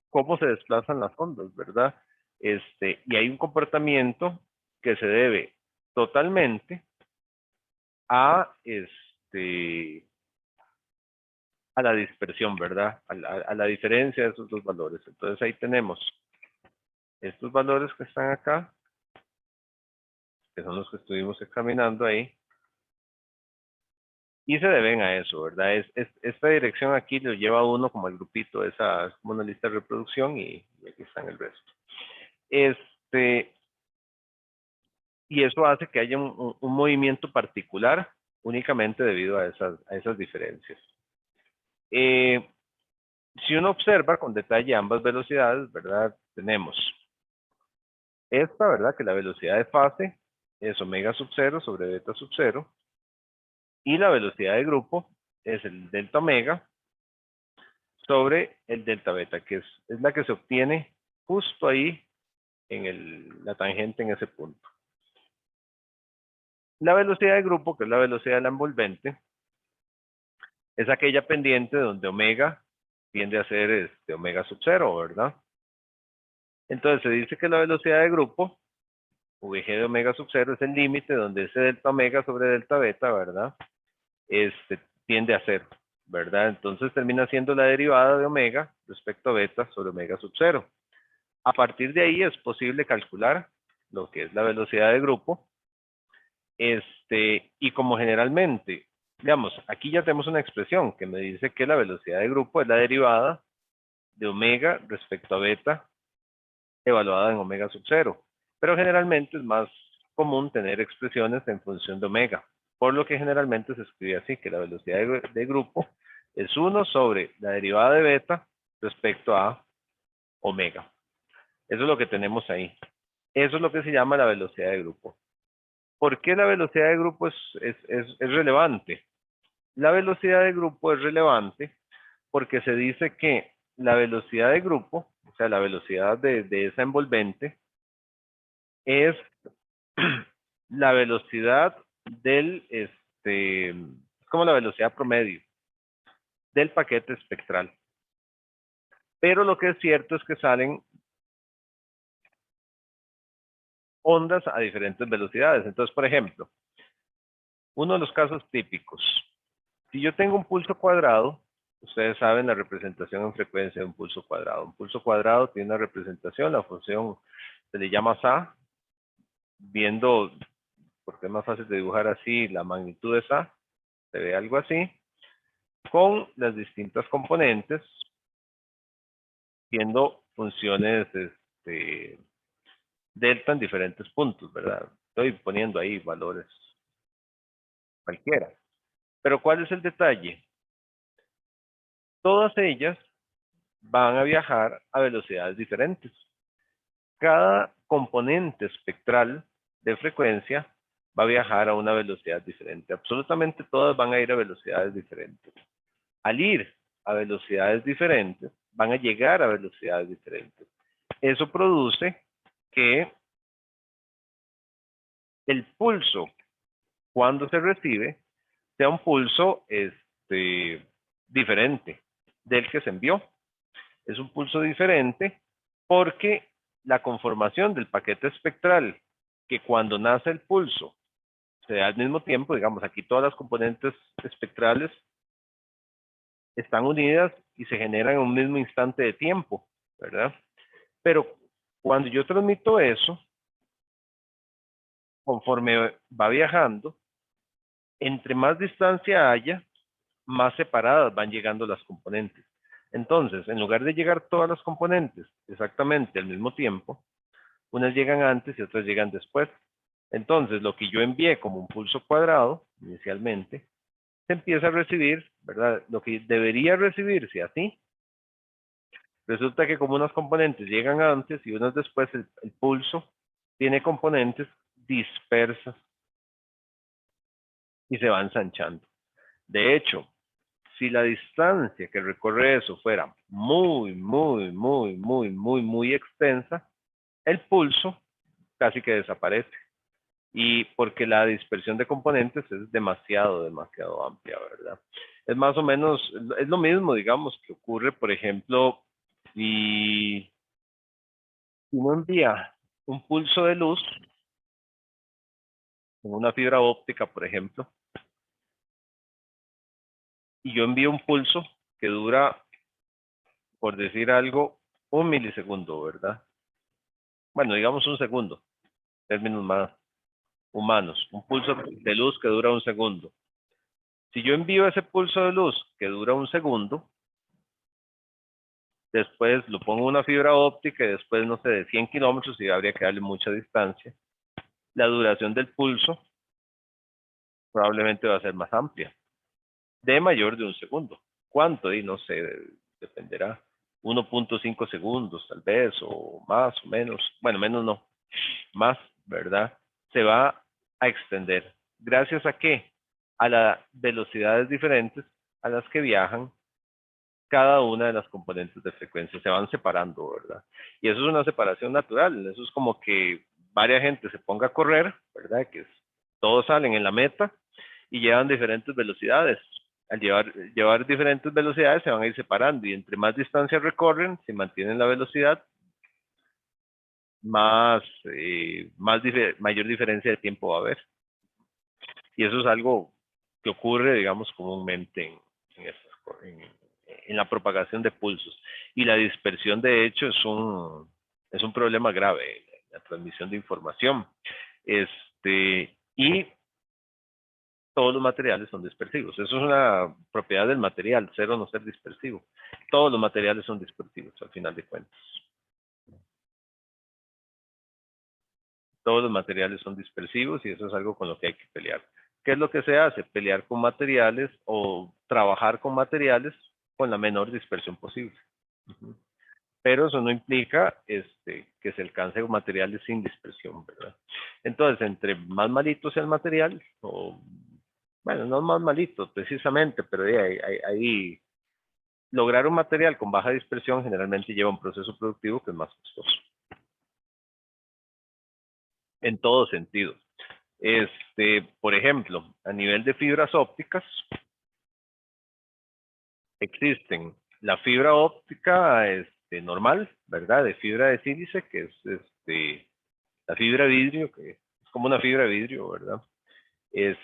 cómo se desplazan las ondas, ¿verdad? Y hay un comportamiento que se debe totalmente a la dispersión, ¿verdad? A la diferencia de esos dos valores. Entonces ahí tenemos estos valores que están acá, que son los que estuvimos examinando ahí, y se deben a eso, ¿verdad? Esta dirección aquí lo lleva a uno como el grupito, esa es como una lista de reproducción y aquí están el resto. Y eso hace que haya un movimiento particular únicamente debido a esas diferencias. Si uno observa con detalle ambas velocidades, ¿verdad? Tenemos esta, ¿verdad? Que la velocidad de fase es omega sub 0 sobre beta sub 0. Y la velocidad de grupo es el delta omega sobre el delta beta, que es la que se obtiene justo ahí en la tangente en ese punto. La velocidad de grupo, que es la velocidad de la envolvente, es aquella pendiente donde omega tiende a ser omega sub 0, ¿verdad? Entonces se dice que la velocidad de grupo, VG de omega sub 0, es el límite donde ese delta omega sobre delta beta, ¿verdad? Tiende a 0, ¿verdad? Entonces termina siendo la derivada de omega respecto a beta sobre omega sub 0. A partir de ahí es posible calcular lo que es la velocidad de grupo. Y como generalmente, digamos, aquí ya tenemos una expresión que me dice que la velocidad de grupo es la derivada de omega respecto a beta evaluada en omega sub 0. Pero generalmente es más común tener expresiones en función de omega, por lo que generalmente se escribe así, que la velocidad de grupo es 1 sobre la derivada de beta respecto a omega. Eso es lo que tenemos ahí. Eso es lo que se llama la velocidad de grupo. ¿Por qué la velocidad de grupo es relevante? La velocidad de grupo es relevante porque se dice que la velocidad de grupo, o sea, la velocidad de esa envolvente, es la velocidad del, es como la velocidad promedio del paquete espectral. Pero lo que es cierto es que salen ondas a diferentes velocidades. Entonces, por ejemplo, uno de los casos típicos, si yo tengo un pulso cuadrado, ustedes saben la representación en frecuencia de un pulso cuadrado. Un pulso cuadrado tiene una representación, la función se le llama SA, viendo, porque es más fácil de dibujar así, la magnitud de SA, se ve algo así, con las distintas componentes, viendo funciones delta en diferentes puntos, ¿verdad? Estoy poniendo ahí valores cualquiera. Pero ¿cuál es el detalle? Todas ellas van a viajar a velocidades diferentes. Cada componente espectral de frecuencia va a viajar a una velocidad diferente. Absolutamente todas van a ir a velocidades diferentes. Al ir a velocidades diferentes, van a llegar a velocidades diferentes. Eso produce que el pulso cuando se recibe sea un pulso diferente del que se envió. Es un pulso diferente porque la conformación del paquete espectral, que cuando nace el pulso se da al mismo tiempo, digamos, aquí todas las componentes espectrales están unidas y se generan en un mismo instante de tiempo, ¿verdad? Pero cuando yo transmito eso, conforme va viajando, entre más distancia haya, más separadas van llegando las componentes. Entonces, en lugar de llegar todas las componentes exactamente al mismo tiempo, unas llegan antes y otras llegan después. Entonces, lo que yo envié como un pulso cuadrado, inicialmente, se empieza a recibir, ¿verdad? Lo que debería recibirse así, resulta que como unas componentes llegan antes y unas después, el pulso tiene componentes dispersas y se va ensanchando. De hecho, si la distancia que recorre eso fuera muy extensa, el pulso casi que desaparece. Y porque la dispersión de componentes es demasiado amplia, ¿verdad? Es más o menos, es lo mismo, digamos, que ocurre, por ejemplo, si uno envía un pulso de luz en una fibra óptica, por ejemplo, y yo envío un pulso que dura, por decir algo, 1 milisegundo, ¿verdad? Bueno, digamos 1 segundo, términos más humanos, un pulso de luz que dura 1 segundo. Si yo envío ese pulso de luz que dura 1 segundo, después lo pongo en una fibra óptica y después, no sé, de 100 kilómetros y habría que darle mucha distancia, la duración del pulso probablemente va a ser más amplia, de mayor de 1 segundo. ¿Cuánto? Y no sé, dependerá. 1.5 segundos tal vez, o más o menos. Bueno, menos no, más, ¿verdad? Se va a extender. ¿Gracias a qué? A las velocidades diferentes a las que viajan cada una de las componentes de frecuencia. Se van separando, ¿verdad? Y eso es una separación natural. Eso es como que varias gente se ponga a correr, ¿verdad? Que todos salen en la meta y llevan diferentes velocidades. Al llevar diferentes velocidades se van a ir separando y entre más distancia recorren, si mantienen la velocidad, mayor diferencia de tiempo va a haber. Y eso es algo que ocurre, digamos, comúnmente en la propagación de pulsos. Y la dispersión, de hecho, es un problema grave en la transmisión de información. Y todos los materiales son dispersivos. Eso es una propiedad del material, ser o no ser dispersivo. Todos los materiales son dispersivos, al final de cuentas. Todos los materiales son dispersivos y eso es algo con lo que hay que pelear. ¿Qué es lo que se hace? Pelear con materiales o trabajar con materiales con la menor dispersión posible. Pero eso no implica que se alcance materiales sin dispersión, ¿verdad? Entonces, entre más malito sea el material, o bueno, no más malito precisamente, pero ahí lograr un material con baja dispersión generalmente lleva un proceso productivo que es más costoso. En todo sentido. Por ejemplo, a nivel de fibras ópticas, existen la fibra óptica normal, ¿verdad? De fibra de sílice, que es la fibra de vidrio, que es como una fibra de vidrio, ¿verdad? Que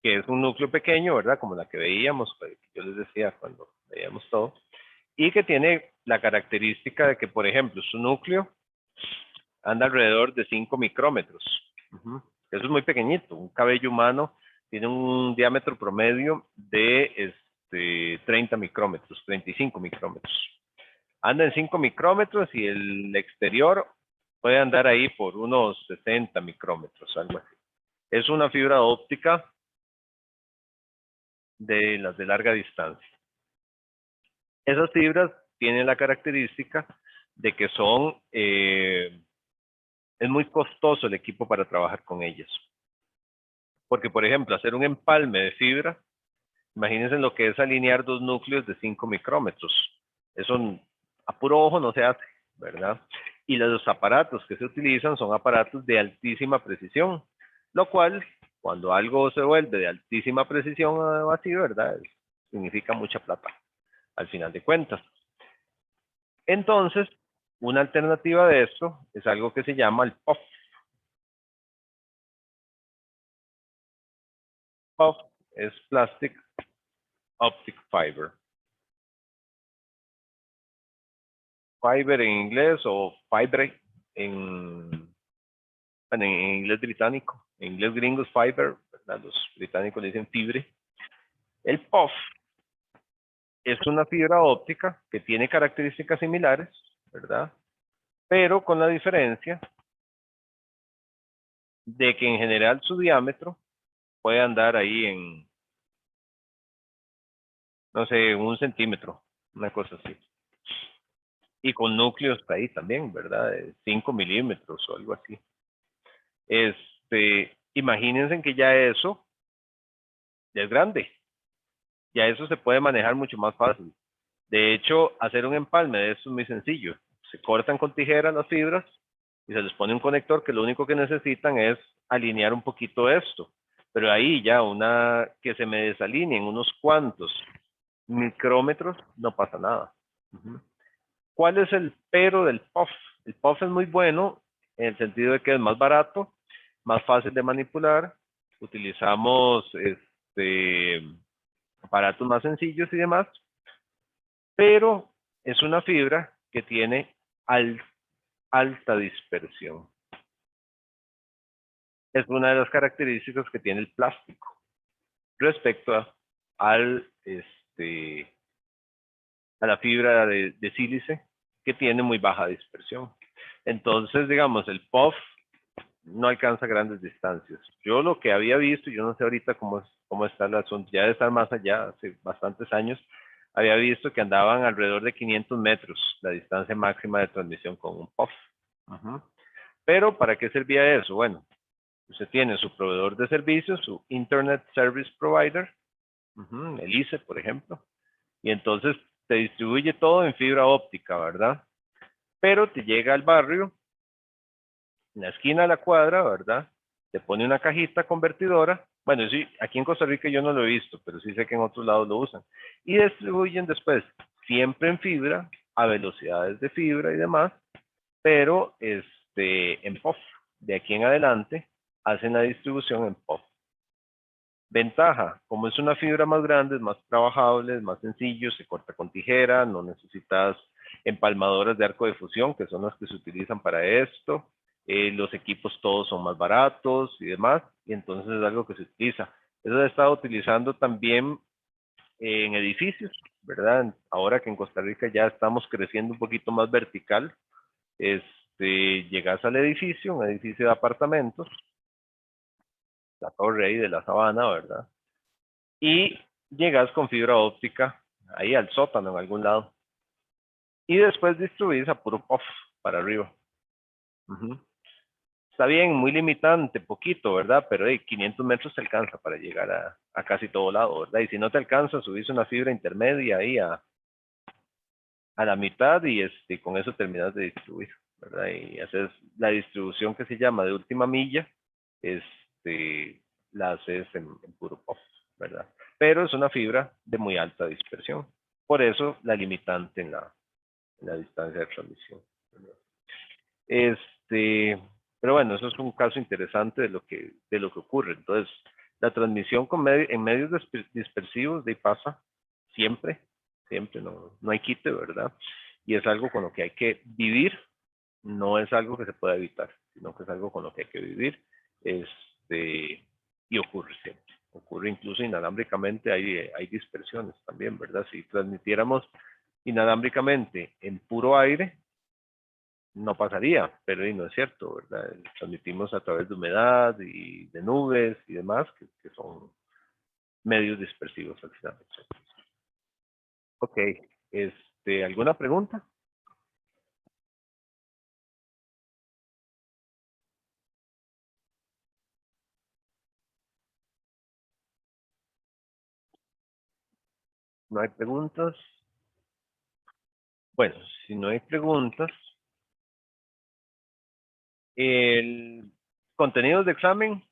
es un núcleo pequeño, ¿verdad? Como la que veíamos, que yo les decía cuando veíamos todo, y que tiene la característica de que, por ejemplo, su núcleo anda alrededor de 5 micrómetros. Eso es muy pequeñito. Un cabello humano tiene un diámetro promedio de 30 micrómetros, 35 micrómetros. Anda en 5 micrómetros y el exterior puede andar ahí por unos 60 micrómetros, algo así. Es una fibra óptica de las de larga distancia. Esas fibras tienen la característica de que es muy costoso el equipo para trabajar con ellas. Porque, por ejemplo, hacer un empalme de fibra, imagínense lo que es alinear dos núcleos de 5 micrómetros. Eso a puro ojo no se hace, ¿verdad? Y los aparatos que se utilizan son aparatos de altísima precisión, lo cual, cuando algo se vuelve de altísima precisión así, ¿verdad? Significa mucha plata, al final de cuentas. Entonces, una alternativa de esto es algo que se llama el POF. POF es Plastic Optic Fiber. Fiber en inglés o fibre en inglés británico. En inglés gringo es fiber, ¿verdad? Los británicos le dicen fibre. El POF es una fibra óptica que tiene características similares, ¿verdad? Pero con la diferencia de que en general su diámetro puede andar ahí en, no sé, 1 centímetro, una cosa así. Y con núcleos ahí también, ¿verdad? De 5 milímetros o algo así. Imagínense que ya eso es grande. Ya eso se puede manejar mucho más fácil. De hecho, hacer un empalme de eso es muy sencillo. Se cortan con tijera las fibras y se les pone un conector que lo único que necesitan es alinear un poquito esto. Pero ahí ya una que se me desalineen unos cuantos micrómetros, no pasa nada. ¿Cuál es el pero del POF? El POF es muy bueno en el sentido de que es más barato, más fácil de manipular, utilizamos aparatos más sencillos y demás, pero es una fibra que tiene alta dispersión. Es una de las características que tiene el plástico respecto al, a la fibra de sílice, que tiene muy baja dispersión. Entonces, digamos, el POF no alcanza grandes distancias. Yo lo que había visto, yo no sé ahorita cómo está el asunto, ya de estar más allá, hace bastantes años, había visto que andaban alrededor de 500 metros la distancia máxima de transmisión con un POF. Pero, ¿para qué servía eso? Bueno, usted tiene su proveedor de servicios, su Internet Service Provider, el ICE, por ejemplo, y entonces te distribuye todo en fibra óptica, ¿verdad? Pero te llega al barrio, en la esquina de la cuadra, ¿verdad? Te pone una cajita convertidora. Bueno, sí, aquí en Costa Rica yo no lo he visto, pero sí sé que en otros lados lo usan. Y distribuyen después, siempre en fibra, a velocidades de fibra y demás, pero en POF. De aquí en adelante, hacen la distribución en POF. Ventaja, como es una fibra más grande, es más trabajable, es más sencillo, se corta con tijera, no necesitas empalmadoras de arco de fusión, que son las que se utilizan para esto. Los equipos todos son más baratos y demás, y entonces es algo que se utiliza. Eso se ha estado utilizando también en edificios, ¿verdad? Ahora que en Costa Rica ya estamos creciendo un poquito más vertical, llegas al edificio, un edificio de apartamentos, la torre ahí de la Sabana, ¿verdad? Y llegas con fibra óptica ahí al sótano en algún lado. Y después distribuís a puro puff para arriba. Está bien, muy limitante, poquito, ¿verdad? Pero 500 metros te alcanza para llegar a casi todo lado, ¿verdad? Y si no te alcanza, subís una fibra intermedia ahí a la mitad y con eso terminas de distribuir, ¿verdad? Y haces la distribución que se llama de última milla, la haces en puro puff, ¿verdad? Pero es una fibra de muy alta dispersión. Por eso la limitante en la distancia de transmisión, ¿verdad? Pero bueno, eso es un caso interesante de lo que ocurre. Entonces, la transmisión en medios dispersivos de pasa siempre, siempre, no hay quite, ¿verdad? Y es algo con lo que hay que vivir, no es algo que se pueda evitar, sino que es algo con lo que hay que vivir, y ocurre siempre. Ocurre incluso inalámbricamente, hay dispersiones también, ¿verdad? Si transmitiéramos inalámbricamente en puro aire, no pasaría, pero no es cierto, ¿verdad? Transmitimos a través de humedad y de nubes y demás, que son medios dispersivos al final. Ok, ¿alguna pregunta? ¿No hay preguntas? Bueno, si no hay preguntas, El contenidos de examen,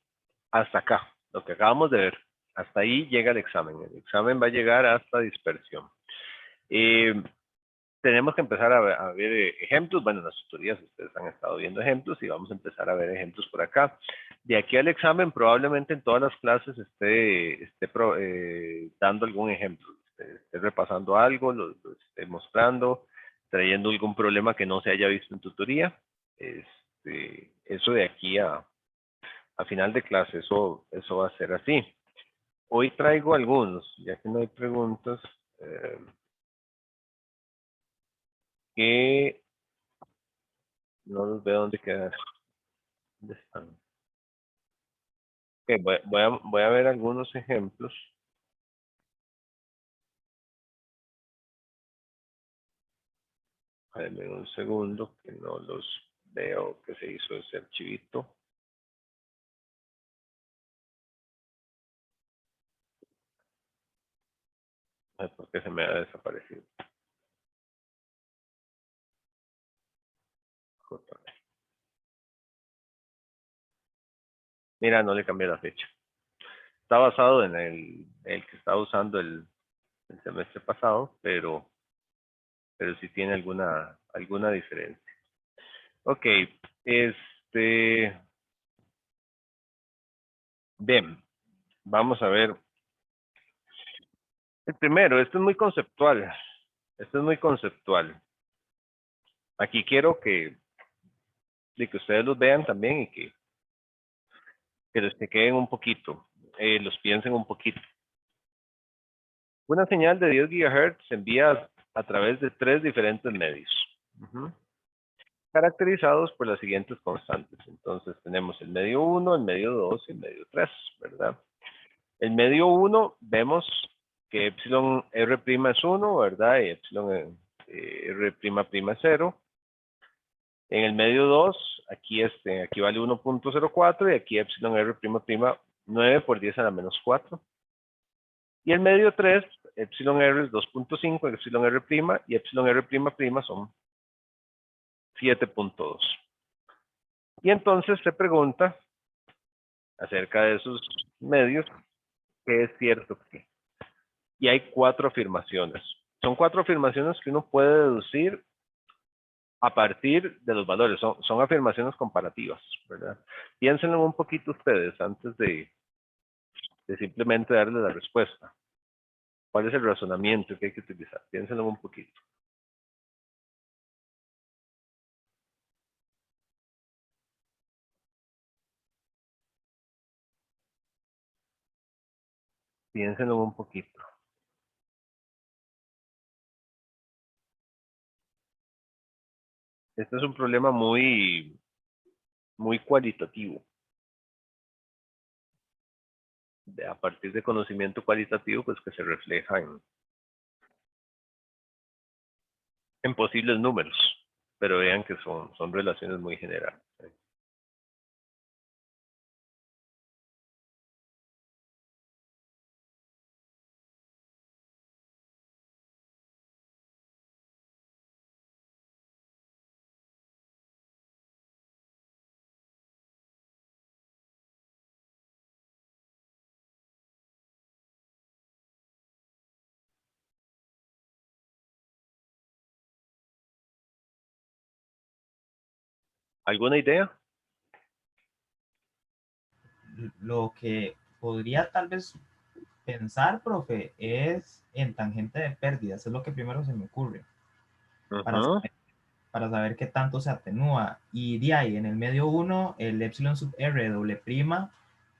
hasta acá, lo que acabamos de ver. Hasta ahí llega el examen. El examen va a llegar hasta dispersión. Tenemos que empezar a ver ejemplos. Bueno, en las tutorías ustedes han estado viendo ejemplos y vamos a empezar a ver ejemplos por acá. De aquí al examen, probablemente en todas las clases esté dando algún ejemplo, esté repasando algo, lo esté mostrando, trayendo algún problema que no se haya visto en tutoría. Eso de aquí a final de clase, eso va a ser así. Hoy traigo algunos, ya que no hay preguntas, que no los veo dónde quedan. ¿Dónde están? Okay, voy a ver algunos ejemplos. Denme un segundo que no los veo, que se hizo ese archivito. Ay, ¿por qué se me ha desaparecido? Mira, no le cambié la fecha. Está basado en el que estaba usando el semestre pasado, pero sí tiene alguna diferencia. Ok, bien, vamos a ver. El primero, esto es muy conceptual. Esto es muy conceptual. Aquí quiero que ustedes los vean también y que les queden un poquito, los piensen un poquito. Una señal de 10 GHz se envía a través de 3 diferentes medios, caracterizados por las siguientes constantes. Entonces tenemos el medio 1, el medio 2 y el medio 3, ¿verdad? El medio 1 vemos que epsilon r' es 1, ¿verdad? Y epsilon r' es 0. En el medio 2, aquí vale 1.04 y aquí epsilon r', 9 por 10 a la menos 4. Y el medio 3, epsilon r es 2.5, epsilon r' y epsilon r' son 7.2. Y entonces se pregunta acerca de esos medios, ¿qué es cierto que? Y hay 4 afirmaciones. Son 4 afirmaciones que uno puede deducir a partir de los valores. Son afirmaciones comparativas, ¿verdad? Piénsenlo un poquito ustedes antes de simplemente darle la respuesta. ¿Cuál es el razonamiento que hay que utilizar? Piénsenlo un poquito. Piénsenlo un poquito. Este es un problema muy cualitativo. A partir de conocimiento cualitativo, pues que se refleja en posibles números, pero vean que son relaciones muy generales. ¿Alguna idea? Lo que podría tal vez pensar, profe, es en tangente de pérdidas. Es lo que primero se me ocurre. Para saber qué tanto se atenúa. Y de ahí, en el medio 1, el epsilon sub r doble prima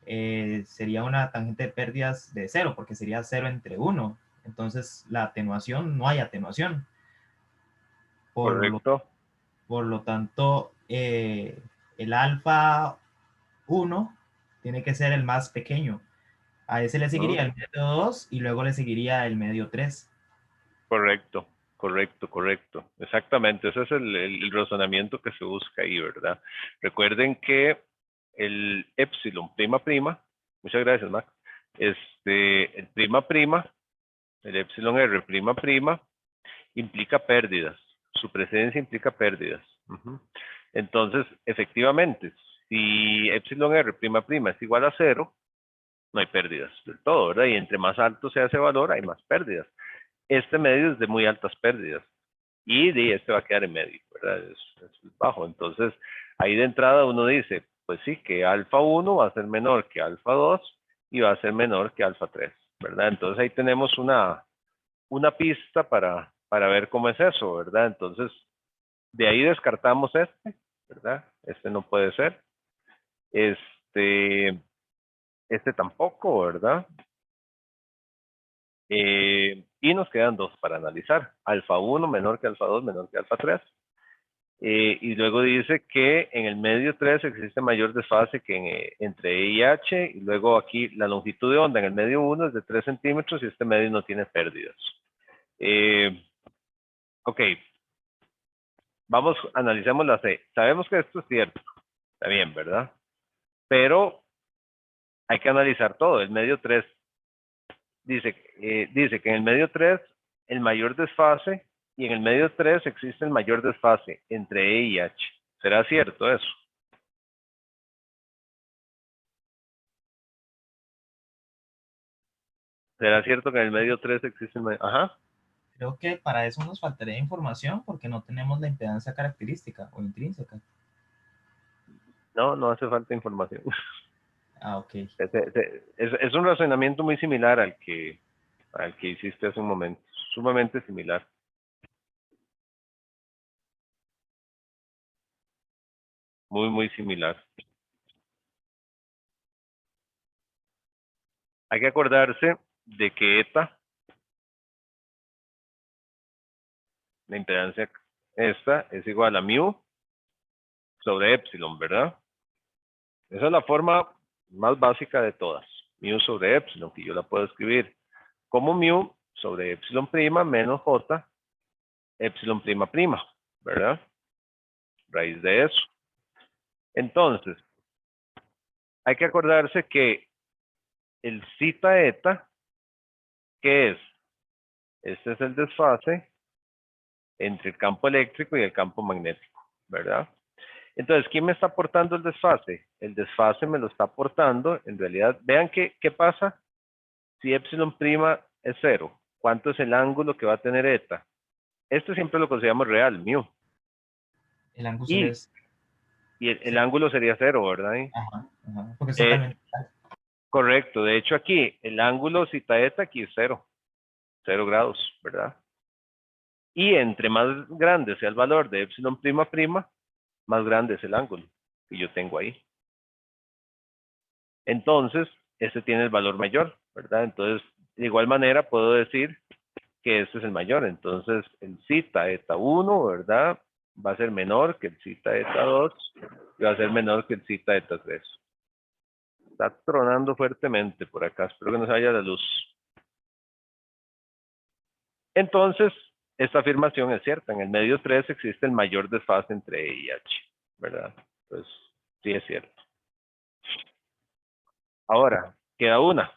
sería una tangente de pérdidas de 0, porque sería 0 entre 1. Entonces, la atenuación, no hay atenuación. Correcto. Por lo tanto, el alfa 1 tiene que ser el más pequeño. A ese le seguiría el medio 2 y luego le seguiría el medio 3. Correcto. Exactamente, ese es el razonamiento que se busca ahí, ¿verdad? Recuerden que el epsilon prima, muchas gracias, Mac, el prima, el epsilon r', implica pérdidas. Su presencia implica pérdidas. Entonces, efectivamente, si epsilon r prima prima es igual a 0, no hay pérdidas del todo, ¿verdad? Y entre más alto sea ese valor, hay más pérdidas. Este medio es de muy altas pérdidas. Y este va a quedar en medio, ¿verdad? Es bajo. Entonces, ahí de entrada uno dice, pues sí, que alfa 1 va a ser menor que alfa 2 y va a ser menor que alfa 3, ¿verdad? Entonces ahí tenemos una pista para ver cómo es eso, ¿verdad? Entonces, de ahí descartamos este, ¿verdad? Este no puede ser. Este tampoco, ¿verdad? Y nos quedan dos para analizar. Alfa 1 menor que alfa 2 menor que alfa 3. Y luego dice que en el medio 3 existe mayor desfase que entre E y H. Y luego aquí la longitud de onda en el medio 1 es de 3 centímetros y este medio no tiene pérdidas. Ok. Vamos, analicemos la C. Sabemos que esto es cierto. Está bien, ¿verdad? Pero hay que analizar todo. El medio 3 dice que en el medio 3 el mayor desfase y en el medio 3 existe el mayor desfase entre E y H. ¿Será cierto eso? ¿Será cierto que en el medio 3 existe el mayor? Ajá. Creo que para eso nos faltaría información porque no tenemos la impedancia característica o intrínseca. No, no hace falta información. Ah, ok. Es un razonamiento muy similar al que hiciste hace un momento. Sumamente similar. Muy, muy similar. Hay que acordarse de que eta, la impedancia esta, es igual a mu sobre epsilon, ¿verdad? Esa es la forma más básica de todas. Mu sobre epsilon, que yo la puedo escribir como mu sobre epsilon prima menos j epsilon prima prima, ¿verdad? Raíz de eso. Entonces, hay que acordarse que el zeta eta, ¿qué es? Este es el desfase entre el campo eléctrico y el campo magnético, ¿verdad? Entonces, ¿quién me está aportando el desfase? El desfase me lo está aportando, en realidad, vean qué pasa si epsilon prima es 0. ¿Cuánto es el ángulo que va a tener eta? Esto siempre lo consideramos real, mu. El ángulo Y, es... el ángulo sería 0, ¿verdad? Ajá, ajá, porque es totalmente... Correcto. De hecho, aquí, el ángulo zeta eta aquí es 0. 0 grados, ¿verdad? Y entre más grande sea el valor de epsilon prima prima, más grande es el ángulo que yo tengo ahí. Entonces, este tiene el valor mayor, ¿verdad? Entonces, de igual manera puedo decir que este es el mayor. Entonces, el zeta eta 1, ¿verdad? Va a ser menor que el zeta eta 2 y va a ser menor que el zeta eta 3. Está tronando fuertemente por acá. Espero que no se vaya la luz. Entonces, esta afirmación es cierta. En el medio 3 existe el mayor desfase entre E y H, ¿verdad? Pues sí es cierto. Ahora, queda una.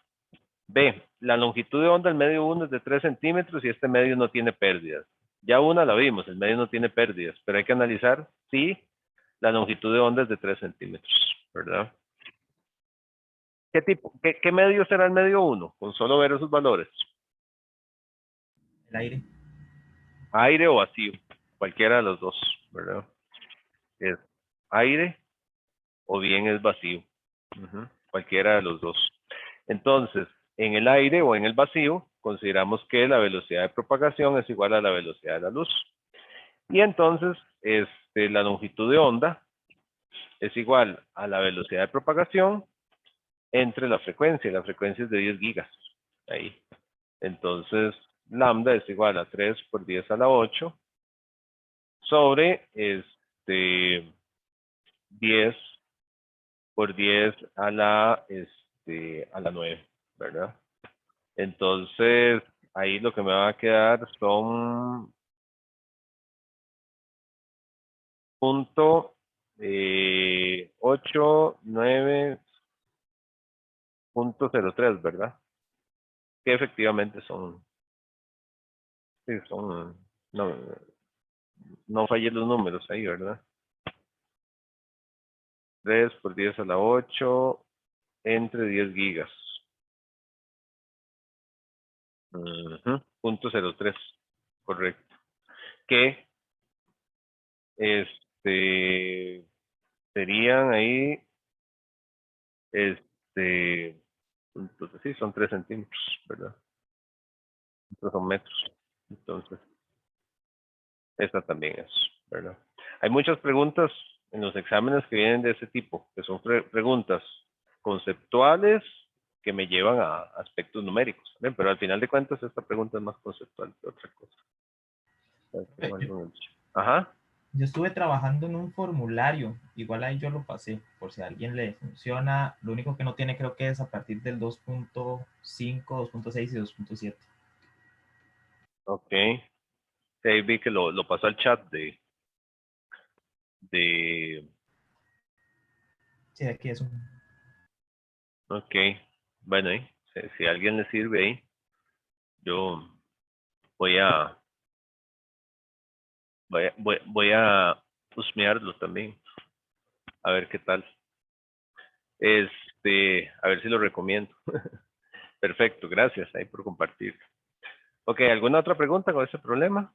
B, la longitud de onda del medio 1 es de 3 centímetros y este medio no tiene pérdidas. Ya una la vimos, el medio no tiene pérdidas, pero hay que analizar si la longitud de onda es de 3 centímetros, ¿verdad? ¿Qué medio será el medio 1? Con solo ver esos valores. El aire. Aire o vacío, cualquiera de los dos, ¿verdad? Es aire o bien es vacío. Cualquiera de los dos. Entonces, en el aire o en el vacío, consideramos que la velocidad de propagación es igual a la velocidad de la luz. Y entonces, la longitud de onda es igual a la velocidad de propagación entre la frecuencia. La frecuencia es de 10 gigas. Ahí. Entonces, lambda es igual a 3 por 10 a la 8 sobre 10 por 10 a la 9, ¿verdad? Entonces, ahí lo que me va a quedar son punto 89.03, ¿verdad? Que efectivamente son, sí, son, no fallé los números ahí, ¿verdad? 3 por 10 a la 8 entre 10 gigas. Punto 03, correcto. Que serían ahí, entonces sí, son 3 centímetros, ¿verdad? Estos son metros. Entonces, esta también es, ¿verdad? Hay muchas preguntas en los exámenes que vienen de ese tipo, que son preguntas conceptuales que me llevan a aspectos numéricos, ¿ven? Pero al final de cuentas esta pregunta es más conceptual que otra cosa. Ajá. Yo estuve trabajando en un formulario, igual ahí yo lo pasé, por si a alguien le funciona. Lo único que no tiene creo que es a partir del 2.5, 2.6 y 2.7. Ok. Sí, ahí vi que lo pasó al chat de Sí, aquí es un... Ok. Bueno, si a alguien le sirve ahí, yo voy a husmearlo también, a ver qué tal. A ver si lo recomiendo. Perfecto, gracias ahí por compartir. Ok, ¿alguna otra pregunta con ese problema?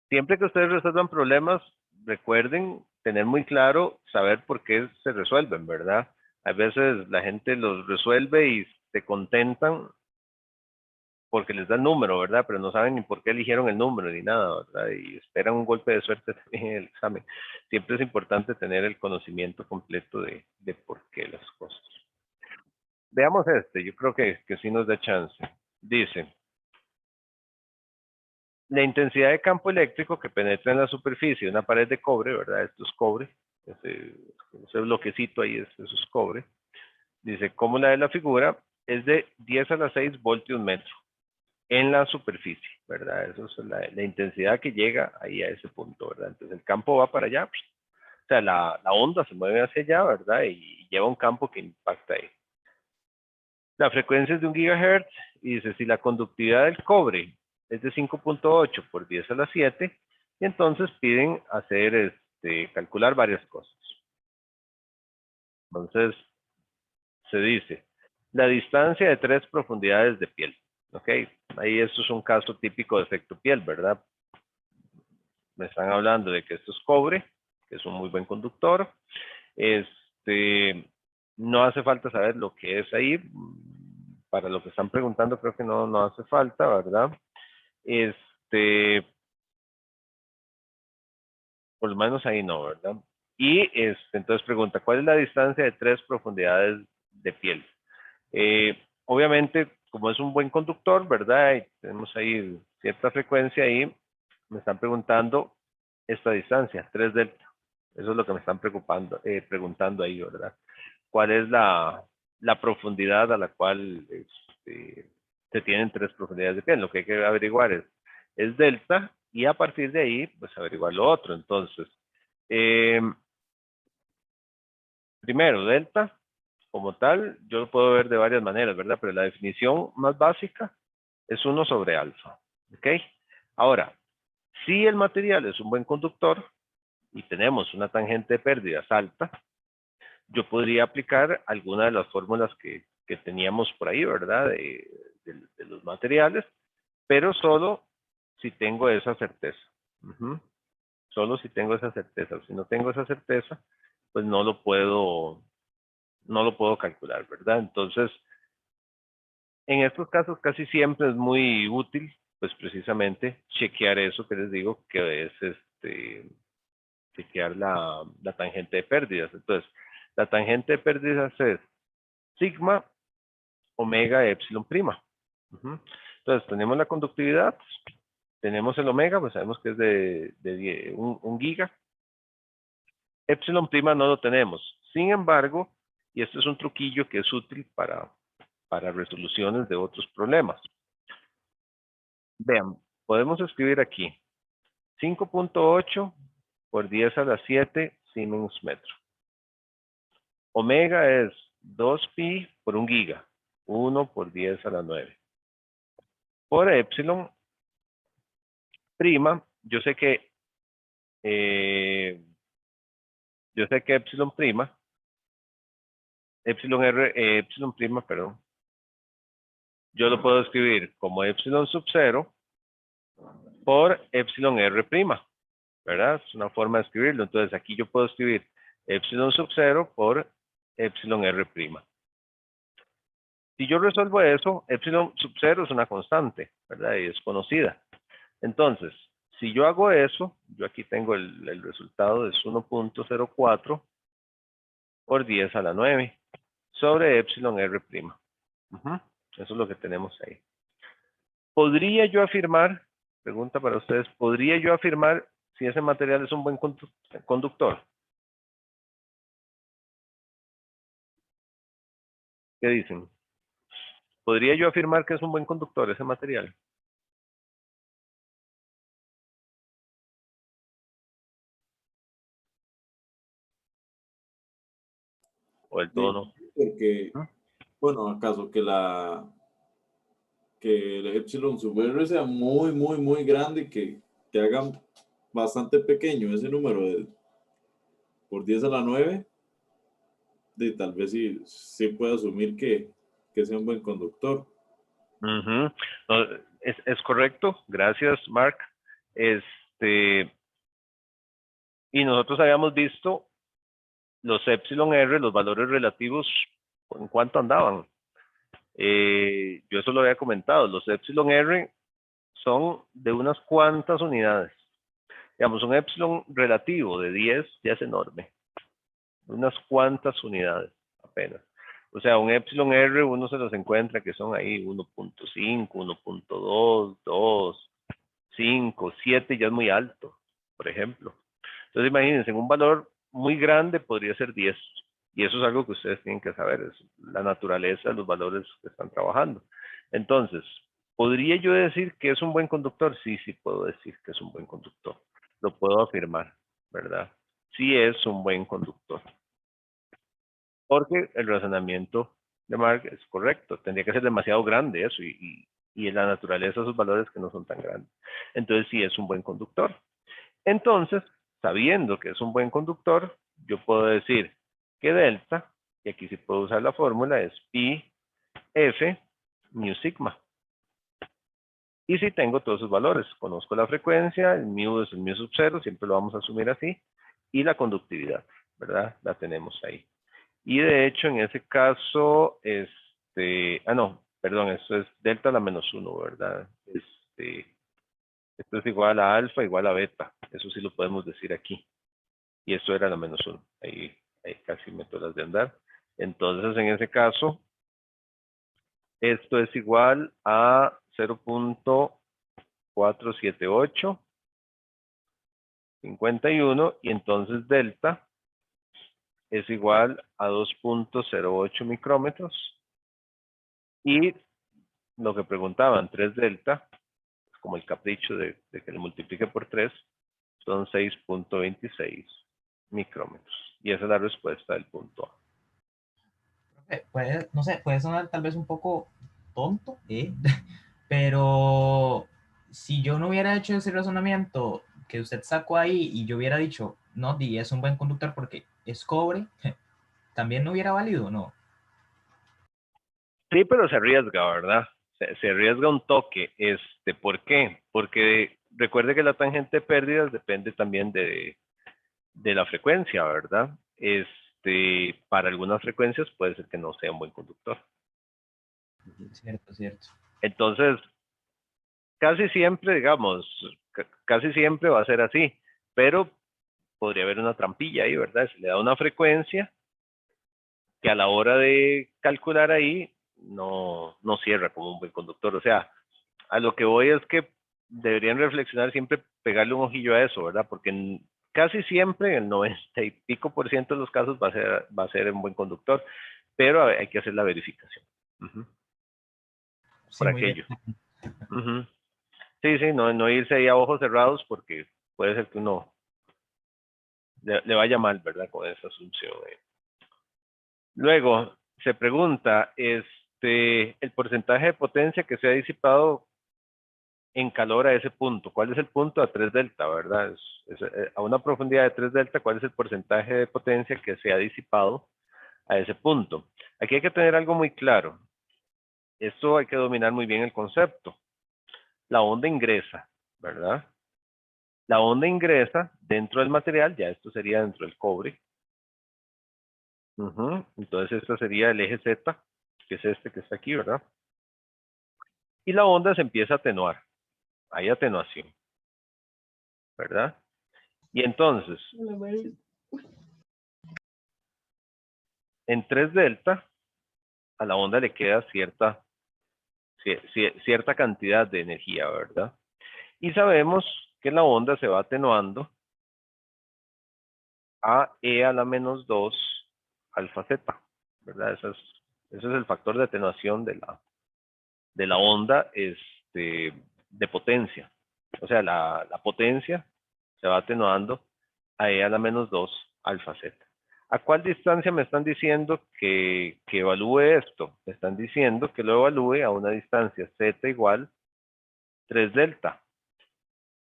Siempre que ustedes resuelvan problemas, recuerden tener muy claro saber por qué se resuelven, ¿verdad? A veces la gente los resuelve y se contentan porque les da el número, ¿verdad? Pero no saben ni por qué eligieron el número ni nada, ¿verdad? Y esperan un golpe de suerte también en el examen. Siempre es importante tener el conocimiento completo de por qué las cosas. Veamos yo creo que sí nos da chance. Dice, la intensidad de campo eléctrico que penetra en la superficie de una pared de cobre, ¿verdad? Esto es cobre, ese bloquecito ahí, eso es cobre. Dice, como la de la figura, es de 10 a la 6 voltios metro en la superficie, ¿verdad? Eso es la intensidad que llega ahí a ese punto, ¿verdad? Entonces el campo va para allá, o sea, la onda se mueve hacia allá, ¿verdad? Y lleva un campo que impacta ahí. La frecuencia es de 1 gigahertz y dice, si la conductividad del cobre es de 5.8 por 10 a la 7, y entonces piden hacer, calcular varias cosas. Entonces, se dice, la distancia de 3 profundidades de piel. Ok, ahí esto es un caso típico de efecto piel, ¿verdad? Me están hablando de que esto es cobre, que es un muy buen conductor. No hace falta saber lo que es ahí. Para lo que están preguntando, creo que no hace falta, ¿verdad? Por lo menos ahí no, ¿verdad? Y entonces pregunta, ¿cuál es la distancia de 3 profundidades de piel? Obviamente, como es un buen conductor, ¿verdad? Y tenemos ahí cierta frecuencia ahí, me están preguntando esta distancia, 3 delta. Eso es lo que me están preguntando ahí, ¿verdad? ¿Cuál es la profundidad a la cual se tienen 3 profundidades de piel? Lo que hay que averiguar es delta y a partir de ahí, pues averiguar lo otro. Entonces, primero, delta, como tal, yo lo puedo ver de varias maneras, ¿verdad? Pero la definición más básica es 1 sobre alfa, ¿ok? Ahora, si el material es un buen conductor y tenemos una tangente de pérdidas alta, yo podría aplicar alguna de las fórmulas que teníamos por ahí, ¿verdad? De los materiales, pero solo si tengo esa certeza. Solo si tengo esa certeza. Si no tengo esa certeza, pues no lo puedo calcular, ¿verdad? Entonces, en estos casos casi siempre es muy útil, pues precisamente chequear eso que les digo, que es chequear la tangente de pérdidas. Entonces, la tangente de pérdidas es sigma omega epsilon prima. Entonces, tenemos la conductividad, tenemos el omega, pues sabemos que es de 1 giga. Epsilon prima no lo tenemos. Sin embargo, y esto es un truquillo que es útil para resoluciones de otros problemas. Vean, podemos escribir aquí 5.8 por 10 a la 7 Siemens metro. Omega es 2pi por 1 giga, 1 por 10 a la 9. Por epsilon prima, yo sé que yo sé que epsilon prima, epsilon r, epsilon prima, perdón, yo lo puedo escribir como epsilon sub 0 por epsilon r prima, ¿verdad? Es una forma de escribirlo. Entonces aquí yo puedo escribir epsilon sub 0 por epsilon r prima. Si yo resuelvo eso, epsilon sub 0 es una constante, ¿verdad? Y es conocida. Entonces, si yo hago eso, yo aquí tengo el resultado, es 1.04 por 10 a la 9 sobre epsilon r prima. Eso es lo que tenemos ahí. ¿Podría yo afirmar, pregunta para ustedes, ¿podría yo afirmar si ese material es un buen conductor? ¿Qué dicen? ¿Podría yo afirmar que es un buen conductor ese material? ¿O del todo no? Porque, ¿Mm? bueno, acaso que el epsilon sub r sea muy, muy, muy grande, que haga bastante pequeño ese número por 10 a la 9, tal vez sí puede asumir que sea un buen conductor. No, es correcto, gracias Mark. Y nosotros habíamos visto los epsilon r, los valores relativos, ¿en cuánto andaban? Yo eso lo había comentado, los epsilon r son de unas cuantas unidades. Digamos, un epsilon relativo de 10 ya es enorme, unas cuantas unidades apenas. O sea, un epsilon r uno se los encuentra que son ahí 1.5, 1.2, 2, 5, 7 ya es muy alto, por ejemplo. Entonces imagínense, un valor muy grande podría ser 10. Y eso es algo que ustedes tienen que saber, es la naturaleza de los valores que están trabajando. Entonces, ¿podría yo decir que es un buen conductor? Sí, sí puedo decir que es un buen conductor. Lo puedo afirmar, ¿verdad? Sí es un buen conductor. Porque el razonamiento de Mark es correcto. Tendría que ser demasiado grande eso y en la naturaleza esos valores que no son tan grandes. Entonces sí es un buen conductor. Entonces, sabiendo que es un buen conductor, yo puedo decir que delta, y aquí sí puedo usar la fórmula, es pi f mu sigma. Y si tengo todos esos valores, conozco la frecuencia, el mu es el mu sub 0, siempre lo vamos a asumir así, y la conductividad, ¿verdad? La tenemos ahí. Y de hecho, en ese caso, no, perdón, esto es delta a la menos 1, ¿verdad? Esto es igual a alfa igual a beta, eso sí lo podemos decir aquí. Y esto era la menos 1, ahí casi meto las de andar. Entonces, en ese caso, esto es igual a 0.478, 51, y entonces delta es igual a 2.08 micrómetros. Y lo que preguntaban, 3 delta, como el capricho de que le multiplique por 3, son 6.26 micrómetros. Y esa es la respuesta del punto A. No sé, puede sonar tal vez un poco tonto, pero si yo no hubiera hecho ese razonamiento que usted sacó ahí y yo hubiera dicho, no, Di es un buen conductor porque es cobre, también no hubiera valido, ¿no? Sí, pero se arriesga, ¿verdad? Se arriesga un toque. ¿Por qué? Porque recuerde que la tangente de pérdidas depende también de la frecuencia, ¿verdad? Para algunas frecuencias puede ser que no sea un buen conductor. Cierto, cierto. Entonces, casi siempre, digamos, casi siempre va a ser así, pero podría haber una trampilla ahí, ¿verdad? Se le da una frecuencia que a la hora de calcular ahí no cierra como un buen conductor. O sea, a lo que voy es que deberían reflexionar siempre, pegarle un ojillo a eso, ¿verdad? Porque casi siempre, en el 90 y pico por ciento de los casos va a ser un buen conductor, pero hay que hacer la verificación. Sí, Por muy bien. aquello. Sí, sí, no irse ahí a ojos cerrados porque puede ser que uno le vaya mal, ¿verdad? Con esa asunción. Luego, se pregunta, el porcentaje de potencia que se ha disipado en calor a ese punto. ¿Cuál es el punto? A 3 delta, ¿verdad? A una profundidad de 3 delta, ¿cuál es el porcentaje de potencia que se ha disipado a ese punto? Aquí hay que tener algo muy claro. Esto hay que dominar muy bien el concepto. La onda ingresa, ¿verdad? La onda ingresa dentro del material, ya esto sería dentro del cobre. Entonces esto sería el eje Z, que es este que está aquí, ¿verdad? Y la onda se empieza a atenuar. Hay atenuación, ¿verdad? Y entonces, en 3 delta, a la onda le queda cierta cantidad de energía, ¿verdad? Y sabemos que la onda se va atenuando a E a la menos 2 alfa Z, ¿verdad? Ese es el factor de atenuación de la onda de potencia. O sea, la potencia se va atenuando a E a la menos 2 alfa Z. ¿A cuál distancia me están diciendo que evalúe esto? Me están diciendo que lo evalúe a una distancia Z igual 3 delta,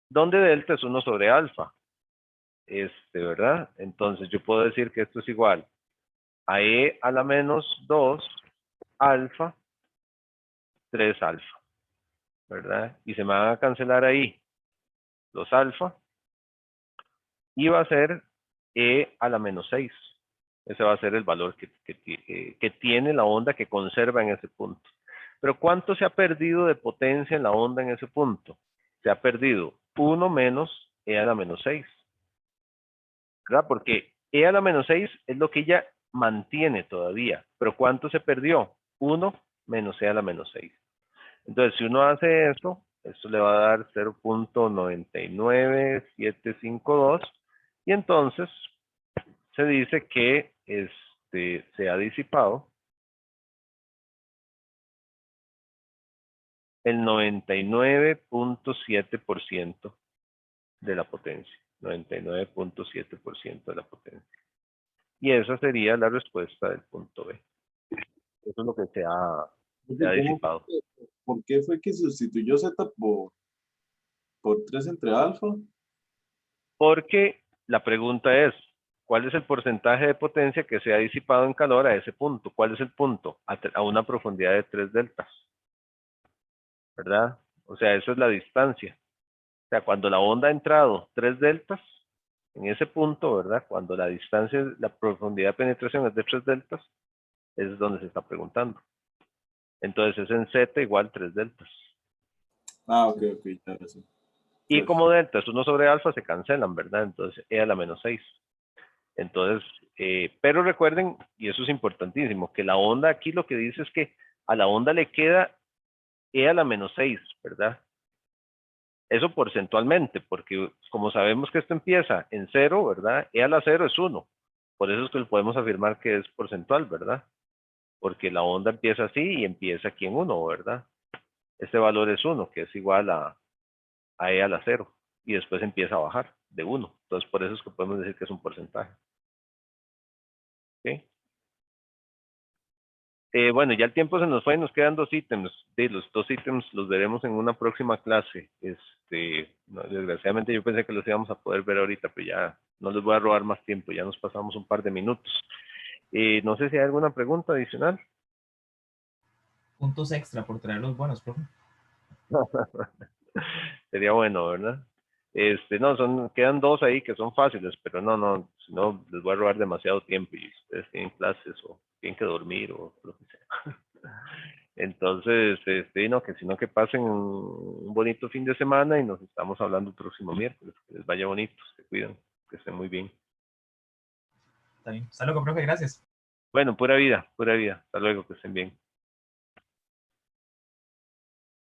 donde delta es 1 sobre alfa. ¿Verdad? Entonces yo puedo decir que esto es igual a E a la menos 2 alfa 3 alfa, ¿verdad? Y se me van a cancelar ahí los alfa y va a ser E a la menos 6. Ese va a ser el valor que tiene la onda que conserva en ese punto. Pero ¿cuánto se ha perdido de potencia en la onda en ese punto? Se ha perdido 1 menos E a la menos 6. ¿Verdad? Porque E a la menos 6 es lo que ella mantiene todavía. Pero ¿cuánto se perdió? 1 menos E a la menos 6. Entonces, si uno hace esto le va a dar 0.99752 y entonces se dice que se ha disipado el 99.7% de la potencia. 99.7% de la potencia. Y esa sería la respuesta del punto B. Eso es lo que se ha disipado. ¿Por qué fue que sustituyó Z por 3 entre alfa? Porque la pregunta es, ¿cuál es el porcentaje de potencia que se ha disipado en calor a ese punto? ¿Cuál es el punto? A una profundidad de 3 deltas. ¿Verdad? O sea, eso es la distancia. O sea, cuando la onda ha entrado 3 deltas, en ese punto, ¿verdad? Cuando la distancia, la profundidad de penetración es de 3 deltas, es donde se está preguntando. Entonces es en Z igual 3 deltas. Ah, ok, claro, sí. Y como deltas 1 sobre alfa se cancelan, ¿verdad? Entonces E a la menos 6. Entonces, pero recuerden, y eso es importantísimo, que la onda aquí lo que dice es que a la onda le queda E a la menos 6, ¿verdad? Eso porcentualmente, porque como sabemos que esto empieza en 0, ¿verdad? E a la 0 es 1. Por eso es que podemos afirmar que es porcentual, ¿verdad? Porque la onda empieza así y empieza aquí en 1, ¿verdad? Este valor es 1, que es igual a E a la 0. Y después empieza a bajar de 1. Entonces, por eso es que podemos decir que es un porcentaje. ¿Ok? Bueno, ya el tiempo se nos fue, nos quedan 2 ítems. De los 2 ítems los veremos en una próxima clase. No, desgraciadamente yo pensé que los íbamos a poder ver ahorita, pero ya no les voy a robar más tiempo, ya nos pasamos un par de minutos. No sé si hay alguna pregunta adicional. Puntos extra por traer los buenos, profe. Sería bueno, ¿verdad? No, quedan 2 ahí que son fáciles, pero no, si no les voy a robar demasiado tiempo y ustedes tienen clases o tienen que dormir o lo que sea. Entonces, no, que sino que pasen un bonito fin de semana y nos estamos hablando el próximo miércoles. Que les vaya bonito, se cuidan, que estén muy bien. Está bien. Hasta luego, profe, gracias. Bueno, pura vida, pura vida. Hasta luego, que estén bien.